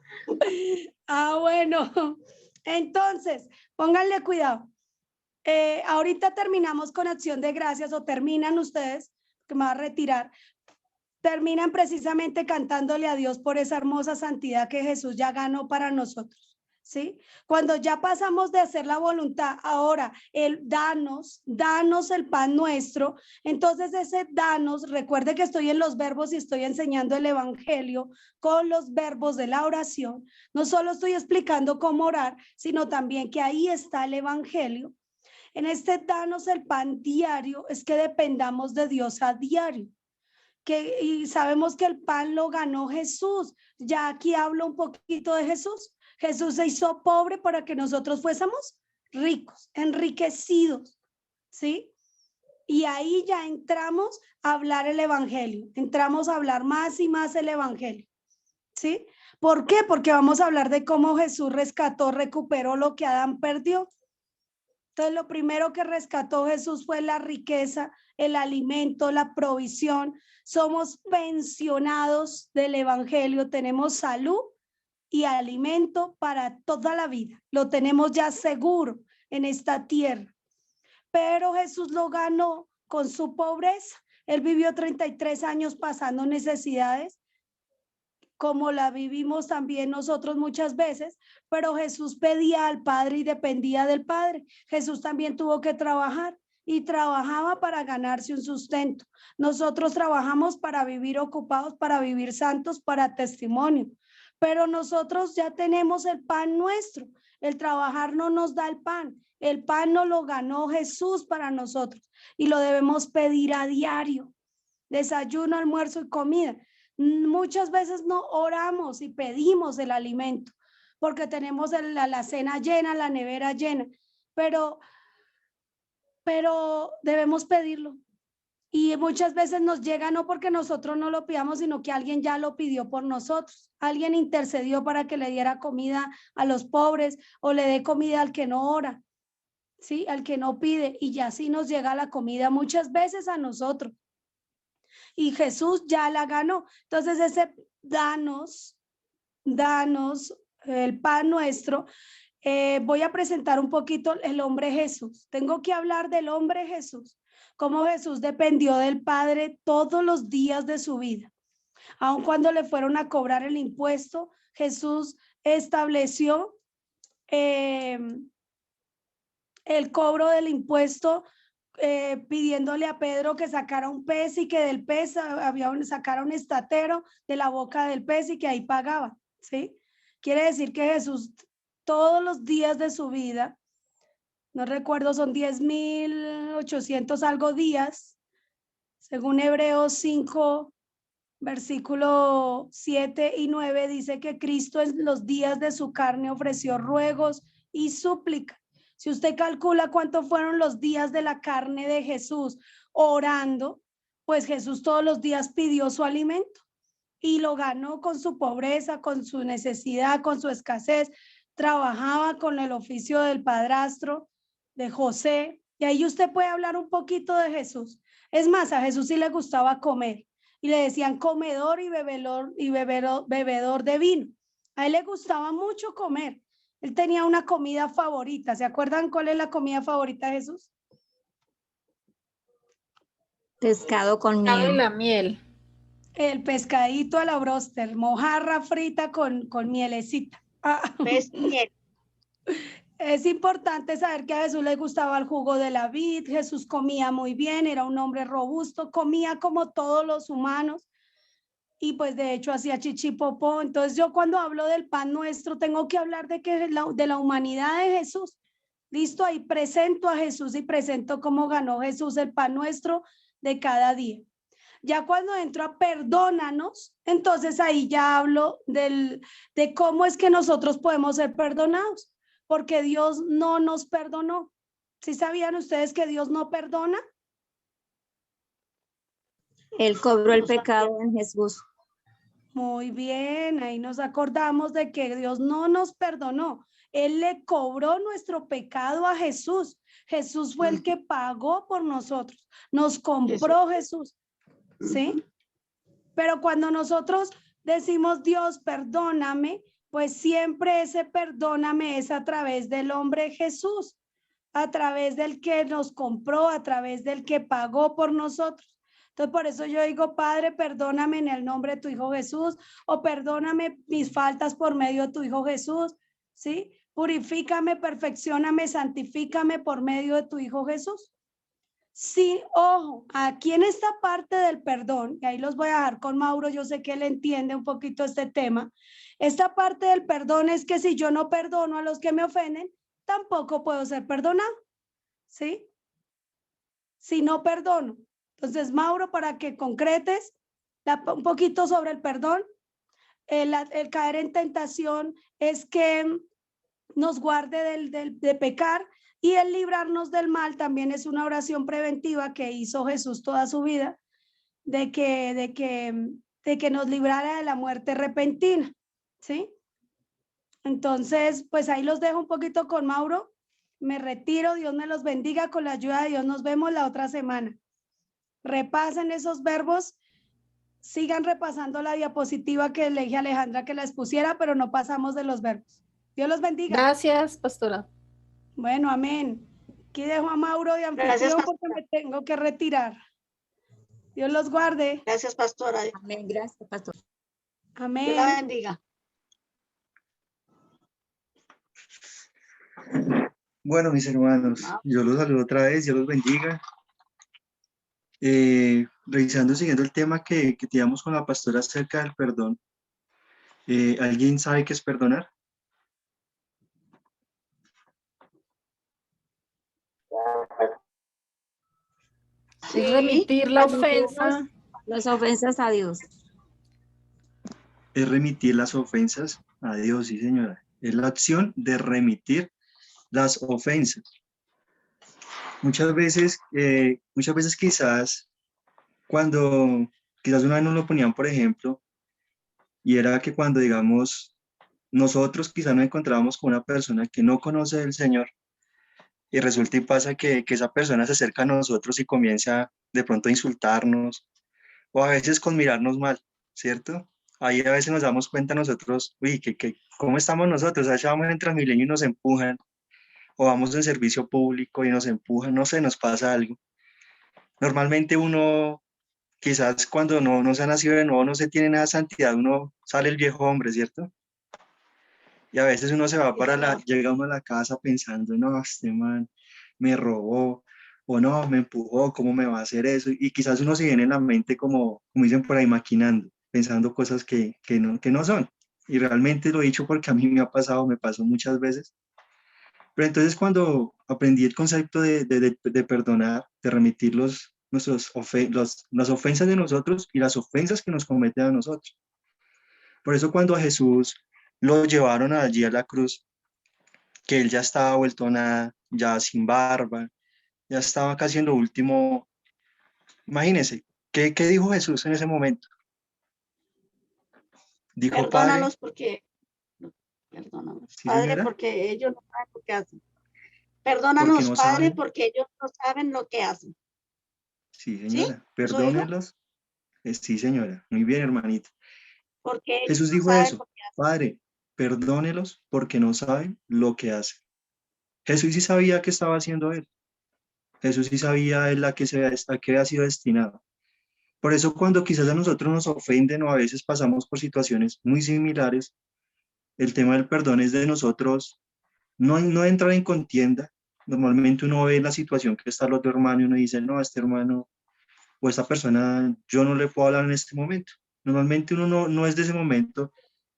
Bueno, entonces, pónganle cuidado. Ahorita terminamos con acción de gracias, o terminan ustedes, que me va a retirar, terminan precisamente cantándole a Dios por esa hermosa santidad que Jesús ya ganó para nosotros, ¿sí? Cuando ya pasamos de hacer la voluntad, ahora el danos el pan nuestro, entonces ese danos, recuerde que estoy en los verbos y estoy enseñando el evangelio con los verbos de la oración. No solo estoy explicando cómo orar, sino también que ahí está el evangelio. En este danos el pan diario es que dependamos de Dios a diario. Y sabemos que el pan lo ganó Jesús. Ya aquí hablo un poquito de Jesús. Jesús se hizo pobre para que nosotros fuésemos ricos, enriquecidos, ¿sí? Y ahí ya entramos a hablar el evangelio. Entramos a hablar más y más el evangelio, ¿sí? ¿Por qué? Porque vamos a hablar de cómo Jesús rescató, recuperó lo que Adán perdió. Entonces, lo primero que rescató Jesús fue la riqueza, el alimento, la provisión. Somos pensionados del evangelio, tenemos salud y alimento para toda la vida. Lo tenemos ya seguro en esta tierra. Pero Jesús lo ganó con su pobreza. Él vivió 33 años pasando necesidades, como la vivimos también nosotros muchas veces, pero Jesús pedía al Padre y dependía del Padre. Jesús también tuvo que trabajar y trabajaba para ganarse un sustento. Nosotros trabajamos para vivir ocupados, para vivir santos, para testimonio, pero nosotros ya tenemos el pan nuestro. El trabajar no nos da el pan no lo ganó Jesús para nosotros y lo debemos pedir a diario, desayuno, almuerzo y comida. Muchas veces no oramos y pedimos el alimento porque tenemos la cena llena, la nevera llena, pero debemos pedirlo. Y muchas veces nos llega no porque nosotros no lo pidamos, sino que alguien ya lo pidió por nosotros. Alguien intercedió para que le diera comida a los pobres o le dé comida al que no ora, ¿sí? Al que no pide. Y ya sí nos llega la comida muchas veces a nosotros. Y Jesús ya la ganó. Entonces ese danos el pan nuestro. Voy a presentar un poquito el hombre Jesús. Tengo que hablar del hombre Jesús. Cómo Jesús dependió del Padre todos los días de su vida. Aun cuando le fueron a cobrar el impuesto, Jesús estableció el cobro del impuesto, pidiéndole a Pedro que sacara un pez y que del pez sacara un estatero de la boca del pez y que ahí pagaba, ¿sí? Quiere decir que Jesús todos los días de su vida, no recuerdo, son 10.800 algo días, según Hebreos 5, versículo 7 y 9, dice que Cristo en los días de su carne ofreció ruegos y súplicas. Si usted calcula cuánto fueron los días de la carne de Jesús orando, pues Jesús todos los días pidió su alimento y lo ganó con su pobreza, con su necesidad, con su escasez. Trabajaba con el oficio del padrastro de José, y ahí usted puede hablar un poquito de Jesús. Es más, a Jesús sí le gustaba comer y le decían comedor y bebedor de vino. A él le gustaba mucho comer. Él tenía una comida favorita. ¿Se acuerdan cuál es la comida favorita de Jesús? Pescado con Pescado y miel. la miel. El pescadito a la bróster, mojarra frita con mielecita. Miel. Es importante saber que a Jesús le gustaba el jugo de la vid. Jesús comía muy bien, era un hombre robusto, comía como todos los humanos y pues de hecho hacía chichipopó. Entonces yo cuando hablo del pan nuestro tengo que hablar de la humanidad de Jesús. Listo, ahí presento a Jesús y presento cómo ganó Jesús el pan nuestro de cada día. Ya cuando entro a perdónanos, entonces ahí ya hablo de cómo es que nosotros podemos ser perdonados, porque Dios no nos perdonó. ¿Sí sabían ustedes que Dios no perdona? Él cobró el pecado en Jesús. Muy bien, ahí nos acordamos de que Dios no nos perdonó. Él le cobró nuestro pecado a Jesús. Jesús fue el que pagó por nosotros. Nos compró Jesús. ¿Sí? Pero cuando nosotros decimos Dios, perdóname, pues siempre ese perdóname es a través del hombre Jesús, a través del que nos compró, a través del que pagó por nosotros. Entonces, por eso yo digo, Padre, perdóname en el nombre de tu Hijo Jesús, o perdóname mis faltas por medio de tu Hijo Jesús, ¿sí? Purifícame, perfeccióname, santifícame por medio de tu Hijo Jesús. Sí, ojo, aquí en esta parte del perdón, y ahí los voy a dejar con Mauro, yo sé que él entiende un poquito este tema. Esta parte del perdón es que si yo no perdono a los que me ofenden, tampoco puedo ser perdonado, ¿sí? Si no perdono. Entonces, Mauro, para que concretes un poquito sobre el perdón, el caer en tentación es que nos guarde de pecar, y el librarnos del mal también es una oración preventiva que hizo Jesús toda su vida, de que nos librara de la muerte repentina, ¿sí? Entonces, pues ahí los dejo un poquito con Mauro. Me retiro, Dios me los bendiga, con la ayuda de Dios nos vemos la otra semana. Repasen esos verbos, sigan repasando la diapositiva que le dije a Alejandra que la expusiera, pero no pasamos de los verbos. Dios los bendiga. Gracias, pastora. Bueno, amén. Aquí dejo a Mauro de anfitrión porque me tengo que retirar. Dios los guarde. Gracias, pastora. Amén, gracias, pastor. Amén. Dios la bendiga. Bueno, mis hermanos, yo los saludo otra vez, Dios los bendiga. Siguiendo el tema que teníamos con la pastora acerca del perdón. ¿Alguien sabe qué es perdonar? Sí. Remitir la ofensa. Las ofensas a Dios. es remitir las ofensas a Dios, sí señora. Es la acción de remitir las ofensas. Muchas veces quizás quizás una vez nos lo ponían, por ejemplo, y era que cuando, digamos, nosotros quizás nos encontrábamos con una persona que no conoce del Señor, y resulta y pasa que esa persona se acerca a nosotros y comienza de pronto a insultarnos, o a veces con mirarnos mal, ¿cierto? Ahí a veces nos damos cuenta nosotros, uy, ¿cómo estamos nosotros? A veces vamos en Transmilenio y nos empujan, o vamos en servicio público y nos empujan, no sé, nos pasa algo. Normalmente uno, quizás cuando no se ha nacido de nuevo, no se tiene nada de santidad, uno sale el viejo hombre, ¿cierto? Y a veces uno se va llega uno a la casa pensando, no, este man me robó, o no, me empujó, ¿cómo me va a hacer eso? Y quizás uno se viene en la mente como dicen por ahí, maquinando, pensando cosas que no son. Y realmente lo he dicho porque a mí me ha pasado, me pasó muchas veces. Pero entonces cuando aprendí el concepto de perdonar, de remitir las ofensas de nosotros y las ofensas que nos cometen a nosotros. Por eso cuando a Jesús lo llevaron allí a la cruz, que él ya estaba vuelto nada, ya sin barba, ya estaba casi en lo último. Imagínense, ¿qué dijo Jesús en ese momento? Dijo, Padre, Perdónanos, ¿sí, Padre, señora? porque ellos no saben lo que hacen. Porque Perdónanos, no Padre, saben. porque ellos no saben lo que hacen. Sí, ¿Sí? señora, ¿Eso dijo? perdónelos. Sí, señora, muy bien, hermanita. Porque ellos Jesús no dijo saben eso, lo que hacen. Padre, perdónelos porque no saben lo que hacen. Jesús sí sabía qué estaba haciendo él. Jesús sí sabía él a qué había sido destinado. Por eso cuando quizás a nosotros nos ofenden o a veces pasamos por situaciones muy similares, el tema del perdón es de nosotros no entrar en contienda. Normalmente uno ve la situación que está el otro hermano y uno dice, no, a este hermano o a esta persona yo no le puedo hablar en este momento. Normalmente uno no es de ese momento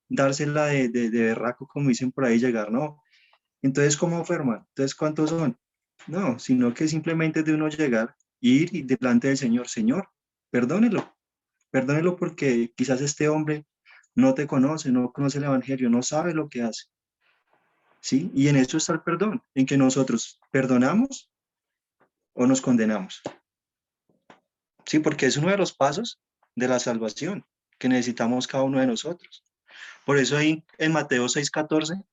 dársela de berraco, como dicen por ahí, llegar, no. Entonces, ¿cómo fue, hermano? Entonces, ¿cuántos son? No, sino que simplemente es de uno llegar, ir y delante del Señor, Señor, perdónelo, perdónelo porque quizás este hombre no te conoce, no conoce el Evangelio, no sabe lo que hace. ¿Sí? Y en eso está el perdón, en que nosotros perdonamos o nos condenamos. Sí, porque es uno de los pasos de la salvación que necesitamos cada uno de nosotros. Por eso ahí en Mateo 6:14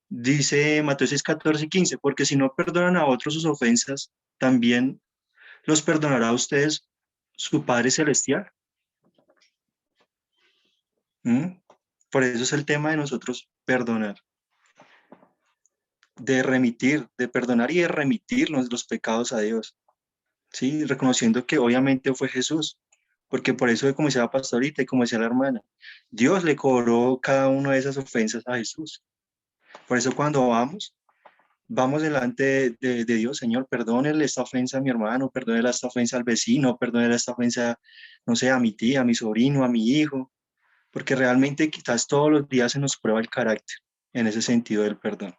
dice Mateo 6:14 y 15, porque si no perdonan a otros sus ofensas, también los perdonará a ustedes su Padre Celestial. ¿Mm? Por eso es el tema de nosotros perdonar, de remitir, de perdonar y de remitir los pecados a Dios. ¿Sí? Reconociendo que obviamente fue Jesús, porque por eso, como decía la pastorita y como decía la hermana, Dios le cobró cada una de esas ofensas a Jesús. Por eso cuando vamos delante de Dios, Señor, perdónele esta ofensa a mi hermano, perdónele esta ofensa al vecino, perdónele esta ofensa, no sé, a mi tía, a mi sobrino, a mi hijo, porque realmente quizás todos los días se nos prueba el carácter en ese sentido del perdón.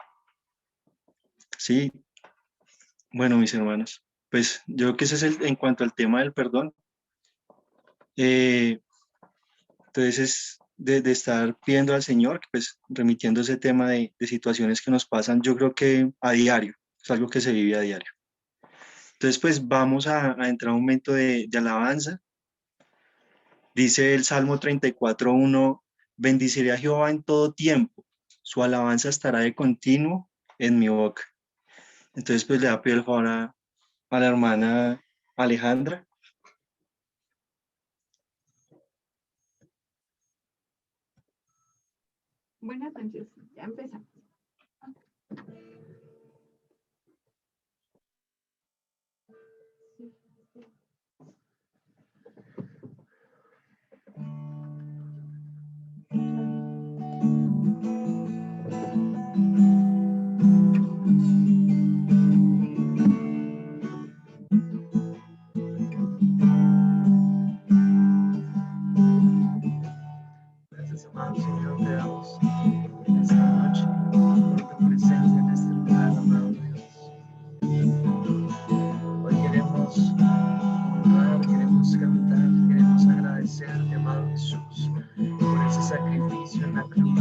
Sí, bueno, mis hermanos, pues yo creo que ese es en cuanto al tema del perdón. Entonces es de estar pidiendo al Señor, pues remitiendo ese tema de situaciones que nos pasan, yo creo que a diario, es algo que se vive a diario. Entonces pues vamos a entrar a un momento de alabanza. Dice el Salmo 34:1, bendiciré a Jehová en todo tiempo, su alabanza estará de continuo en mi boca. Entonces pues le da pie el favor a la hermana Alejandra. Buenas noches, ya empezamos. Gracias, amado Señor, te damos en esta noche por tu presencia en este lugar, amado Dios. Hoy queremos honrar, queremos cantar, queremos agradecerte, amado Jesús, por ese sacrificio en la cruz.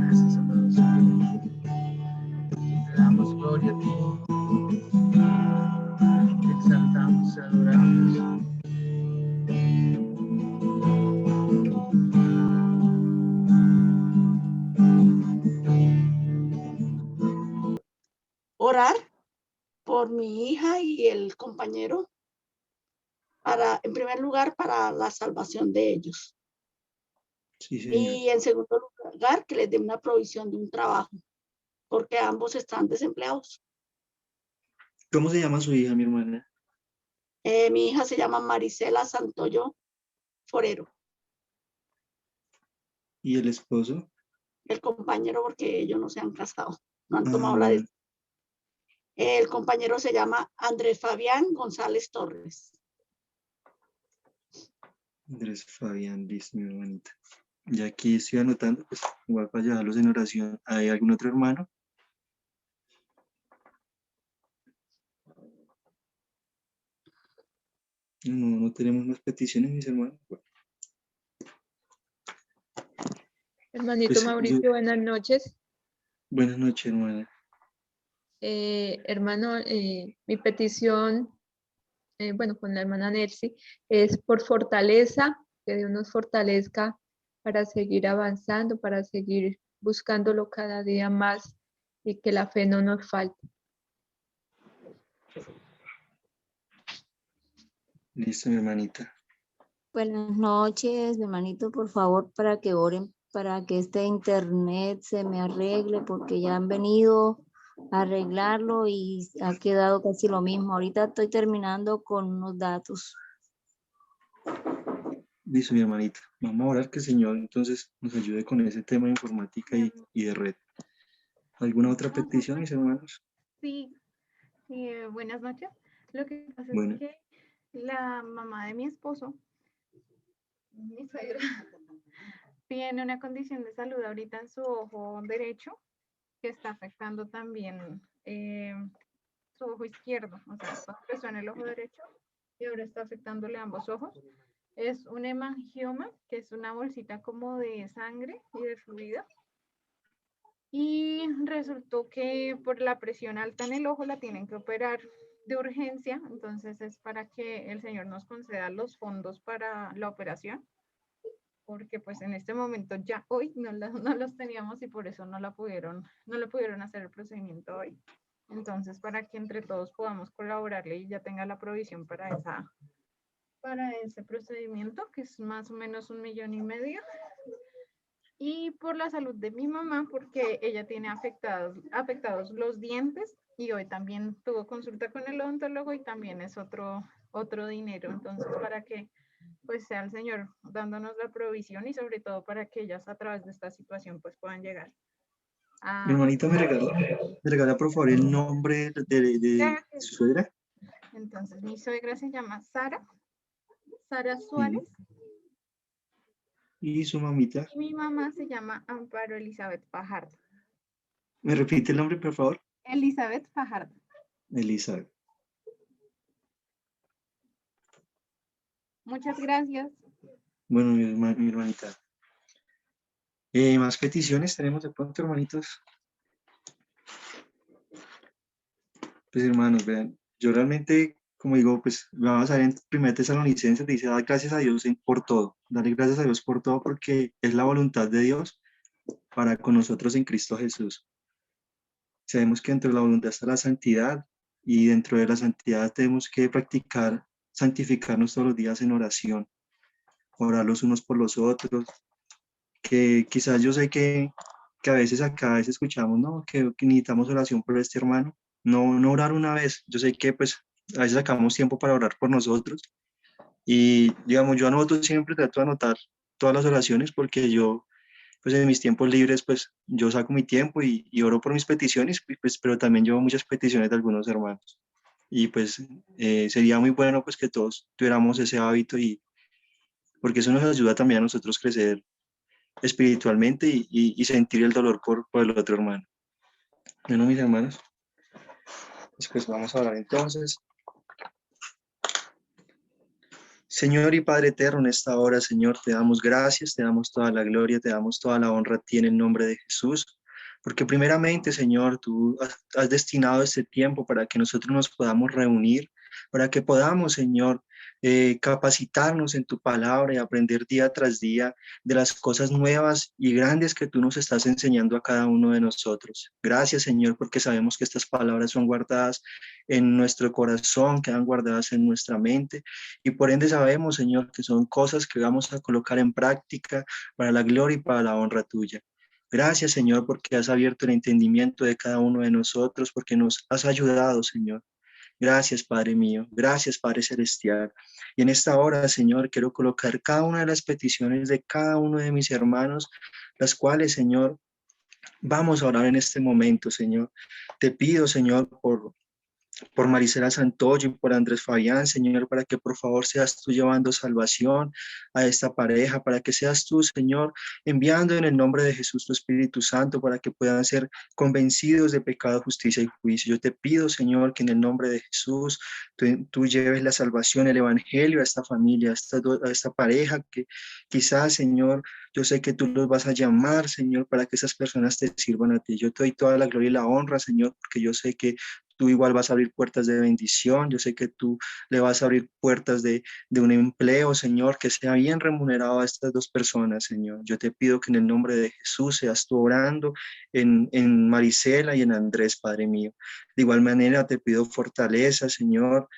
Gracias, amado Señor. Te damos gloria a ti. Te exaltamos, te adoramos. Orar por mi hija y el compañero en primer lugar, para la salvación de ellos. Sí, señor. Y en segundo lugar, que les dé una provisión de un trabajo, porque ambos están desempleados. ¿Cómo se llama su hija, mi hermana? Mi hija se llama Marisela Santoyo Forero. ¿Y el esposo? El compañero, porque ellos no se han casado, no han tomado bueno. la decisión. El compañero se llama Andrés Fabián González Torres. Andrés Fabián, listo, mi hermanita. Ya aquí estoy anotando, pues igual para llevarlos en oración. ¿Hay algún otro hermano? No tenemos más peticiones, mis hermanos. Bueno, Hermanito pues, Mauricio, buenas noches. buenas noches, hermana. Hermano, mi petición, bueno, con la hermana Nelcy, es por fortaleza, que Dios nos fortalezca para seguir avanzando, para seguir buscándolo cada día más y que la fe no nos falte. Listo, mi hermanita. Buenas noches, mi hermanito, por favor, para que oren, para que este internet se me arregle, porque ya han venido a arreglarlo y ha quedado casi lo mismo. Ahorita estoy terminando con unos datos. Listo, mi hermanita. Vamos a orar que el Señor entonces nos ayude con ese tema de informática y de red. ¿Alguna otra petición, mis hermanos? Sí, buenas noches. Lo que pasa Bueno. es que la mamá de mi esposo, mi suegra, tiene una condición de salud ahorita en su ojo derecho que está afectando también su ojo izquierdo. O sea, empezó en el ojo derecho y ahora está afectándole ambos ojos. Es un hemangioma, que es una bolsita como de sangre y de fluido. Y resultó que por la presión alta en el ojo la tienen que operar de urgencia, entonces es para que el Señor nos conceda los fondos para la operación, porque pues en este momento ya hoy no los teníamos y por eso no le pudieron hacer el procedimiento hoy. Entonces, para que entre todos podamos colaborarle y ya tenga la provisión para ese procedimiento, que es más o menos 1,5 millones. Y por la salud de mi mamá, porque ella tiene afectados los dientes y hoy también tuvo consulta con el odontólogo y también es otro dinero. Entonces, para que pues sea el Señor dándonos la provisión y sobre todo para que ellas a través de esta situación pues puedan llegar a... Mi hermanita, ¿me regala por favor el nombre de su suegra? Entonces, mi suegra se llama Sara Suárez. ¿Y su mamita? Y mi mamá se llama Amparo Elizabeth Fajardo. ¿Me repite el nombre, por favor? Elizabeth Fajardo. Elizabeth. Muchas gracias. Bueno, mi hermanita. ¿Más peticiones tenemos de pronto, hermanitos? Pues hermanos, vean, yo realmente, como digo, pues vamos a ver en 1 Tesalonicenses, dice, dar gracias a Dios por todo, darle gracias a Dios por todo porque es la voluntad de Dios para con nosotros en Cristo Jesús. Sabemos que dentro de la voluntad está la santidad y dentro de la santidad tenemos que practicar, santificarnos todos los días en oración, orar los unos por los otros, que quizás yo sé que a veces acá a veces escuchamos, ¿no? Que necesitamos oración por este hermano, no orar una vez, yo sé que pues a veces sacamos tiempo para orar por nosotros y digamos yo anoto siempre, trato de anotar todas las oraciones porque yo pues en mis tiempos libres pues yo saco mi tiempo y oro por mis peticiones, pues, pero también llevo muchas peticiones de algunos hermanos y pues sería muy bueno pues que todos tuviéramos ese hábito y porque eso nos ayuda también a nosotros crecer espiritualmente y sentir el dolor por el otro hermano. Bueno, mis hermanos, después vamos a hablar entonces. Señor y Padre eterno, en esta hora, Señor, te damos gracias, te damos toda la gloria, te damos toda la honra a ti en el nombre de Jesús. Porque primeramente, Señor, tú has destinado este tiempo para que nosotros nos podamos reunir, para que podamos, Señor, capacitarnos en tu palabra y aprender día tras día de las cosas nuevas y grandes que tú nos estás enseñando a cada uno de nosotros. Gracias, Señor, porque sabemos que estas palabras son guardadas en nuestro corazón, quedan guardadas en nuestra mente y por ende sabemos, Señor, que son cosas que vamos a colocar en práctica para la gloria y para la honra tuya. Gracias, Señor, porque has abierto el entendimiento de cada uno de nosotros, porque nos has ayudado, Señor. Gracias, Padre mío. Gracias, Padre Celestial. Y en esta hora, Señor, quiero colocar cada una de las peticiones de cada uno de mis hermanos, las cuales, Señor, vamos a orar en este momento, Señor. Te pido, Señor, por Marisela Santoyo y por Andrés Fabián, Señor, para que por favor seas tú llevando salvación a esta pareja, para que seas tú, Señor, enviando en el nombre de Jesús tu Espíritu Santo, para que puedan ser convencidos de pecado, justicia y juicio. Yo te pido, Señor, que en el nombre de Jesús tú lleves la salvación, el evangelio a esta familia, a esta pareja que quizás, Señor, yo sé que tú los vas a llamar, Señor, para que esas personas te sirvan a ti. Yo te doy toda la gloria y la honra, Señor, porque yo sé que tú igual vas a abrir puertas de bendición. Yo sé que tú le vas a abrir puertas de un empleo, Señor, que sea bien remunerado a estas dos personas, Señor. Yo te pido que en el nombre de Jesús seas tú orando en Marisela y en Andrés, Padre mío. De igual manera te pido fortaleza, Señor,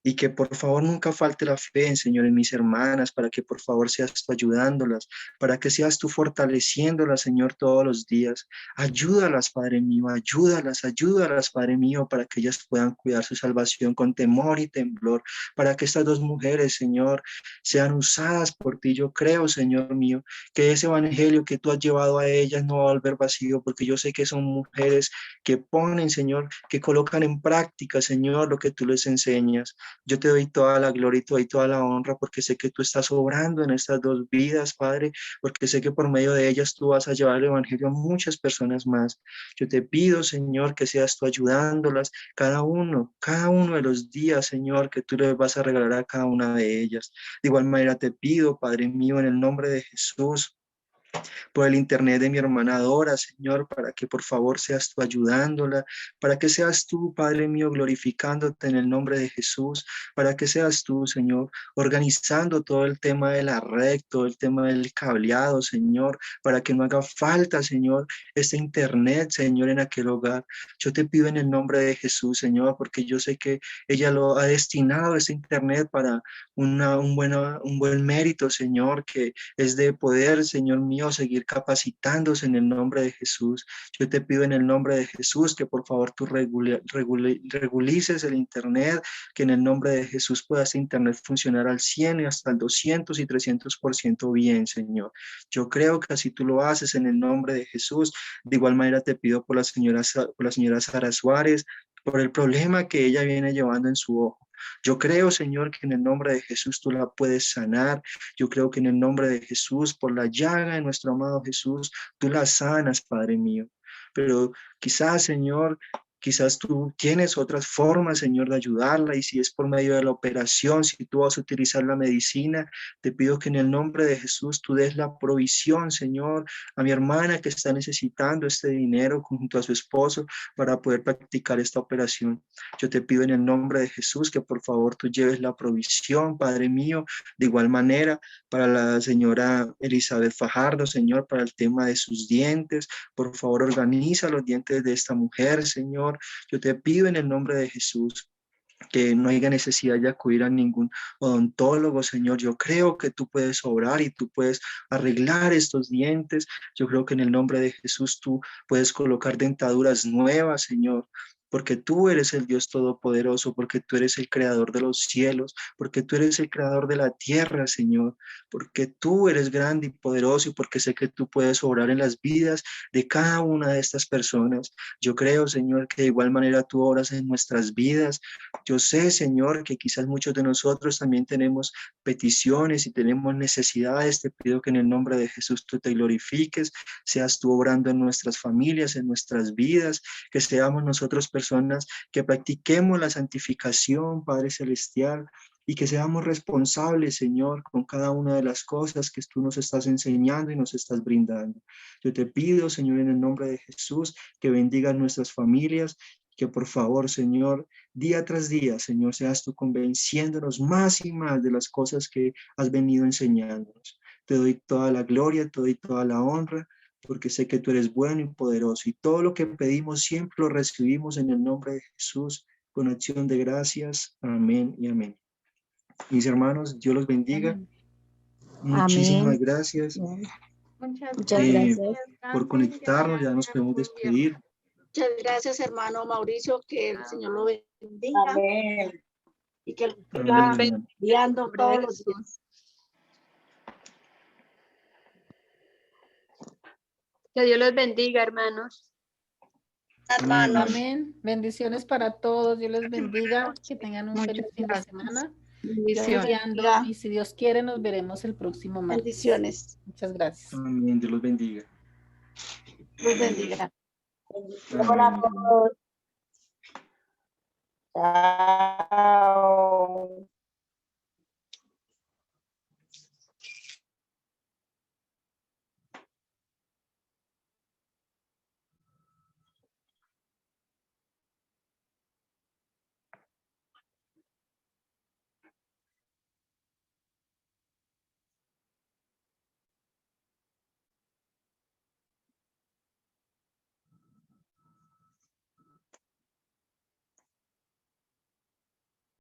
y que por favor nunca falte la fe, Señor, en mis hermanas, para que por favor seas tú ayudándolas, para que seas tú fortaleciéndolas, Señor, todos los días. Ayúdalas, Padre mío, ayúdalas, Padre mío, para que ellas puedan cuidar su salvación con temor y temblor, para que estas dos mujeres, Señor, sean usadas por ti. Yo creo, Señor mío, que ese evangelio que tú has llevado a ellas no va a volver vacío, porque yo sé que son mujeres que ponen, Señor, que colocan en práctica, Señor, lo que tú les enseñas. Yo te doy toda la gloria y te doy toda la honra porque sé que tú estás obrando en estas dos vidas, Padre, porque sé que por medio de ellas tú vas a llevar el evangelio a muchas personas más. Yo te pido, Señor, que seas tú ayudándolas cada uno de los días, Señor, que tú les vas a regalar a cada una de ellas. De igual manera te pido, Padre mío, en el nombre de Jesús, por el internet de mi hermana Dora, Señor, para que por favor seas tú ayudándola, para que seas tú, Padre mío, glorificándote en el nombre de Jesús, para que seas tú, Señor, organizando todo el tema de la red, todo el tema del cableado, Señor, para que no haga falta, Señor, este internet, Señor, en aquel hogar. Yo te pido en el nombre de Jesús, Señor, porque yo sé que ella lo ha destinado, este internet, para un buen mérito, Señor, que es de poder, Señor mío, seguir capacitándose en el nombre de Jesús. Yo te pido en el nombre de Jesús que por favor tú regulices el internet, que en el nombre de Jesús pueda este internet funcionar al 100 y hasta el 200 y 300% bien, Señor. Yo creo que así tú lo haces en el nombre de Jesús. De igual manera te pido por la señora Sara Suárez, por el problema que ella viene llevando en su ojo. Yo creo, Señor, que en el nombre de Jesús tú la puedes sanar. Yo creo que en el nombre de Jesús, por la llaga de nuestro amado Jesús, tú la sanas, Padre mío. Pero quizás, Señor, quizás tú tienes otras formas, Señor, de ayudarla, y si es por medio de la operación, si tú vas a utilizar la medicina, te pido que en el nombre de Jesús tú des la provisión, Señor, a mi hermana que está necesitando este dinero junto a su esposo para poder practicar esta operación. Yo te pido en el nombre de Jesús que por favor tú lleves la provisión, Padre mío, de igual manera para la señora Elizabeth Fajardo, Señor, para el tema de sus dientes. Por favor, organiza los dientes de esta mujer, Señor. Yo te pido en el nombre de Jesús que no haya necesidad de acudir a ningún odontólogo, Señor. Yo creo que tú puedes obrar y tú puedes arreglar estos dientes. Yo creo que en el nombre de Jesús tú puedes colocar dentaduras nuevas, Señor. Porque tú eres el Dios Todopoderoso, porque tú eres el creador de los cielos, porque tú eres el creador de la tierra, Señor, porque tú eres grande y poderoso y porque sé que tú puedes obrar en las vidas de cada una de estas personas. Yo creo, Señor, que de igual manera tú obras en nuestras vidas. Yo sé, Señor, que quizás muchos de nosotros también tenemos peticiones y tenemos necesidades. Te pido que en el nombre de Jesús tú te glorifiques, seas tú obrando en nuestras familias, en nuestras vidas, que seamos nosotros personas que practiquemos la santificación, Padre Celestial, y que seamos responsables, Señor, con cada una de las cosas que tú nos estás enseñando y nos estás brindando. Yo te pido, Señor, en el nombre de Jesús, que bendigas nuestras familias, que por favor, Señor, día tras día, Señor, seas tú convenciéndonos más y más de las cosas que has venido enseñándonos. Te doy toda la gloria, te doy toda la honra, porque sé que tú eres bueno y poderoso, y todo lo que pedimos siempre lo recibimos en el nombre de Jesús, con acción de gracias. Amén y amén. Mis hermanos, Dios los bendiga. Amén. Muchísimas Amén. gracias Muchas Muchas eh, gracias. por descansen, que conectarnos. Ya tengan nos podemos un buen viernes. despedir. Muchas gracias, hermano Mauricio, que el Señor lo bendiga Amén. y que lo Amén, siga amén. guiando todos los días. Que Dios los bendiga, hermanos. Hermano, Amén. Bendiciones para todos. Dios les bendiga. Que tengan un feliz Muchas fin de gracias. semana. Bendiciones. Confiando, bendiga. y si Dios quiere, nos veremos el próximo martes. Bendiciones. Muchas gracias. Amén. Dios los bendiga. Los bendiga. Amén. Chao.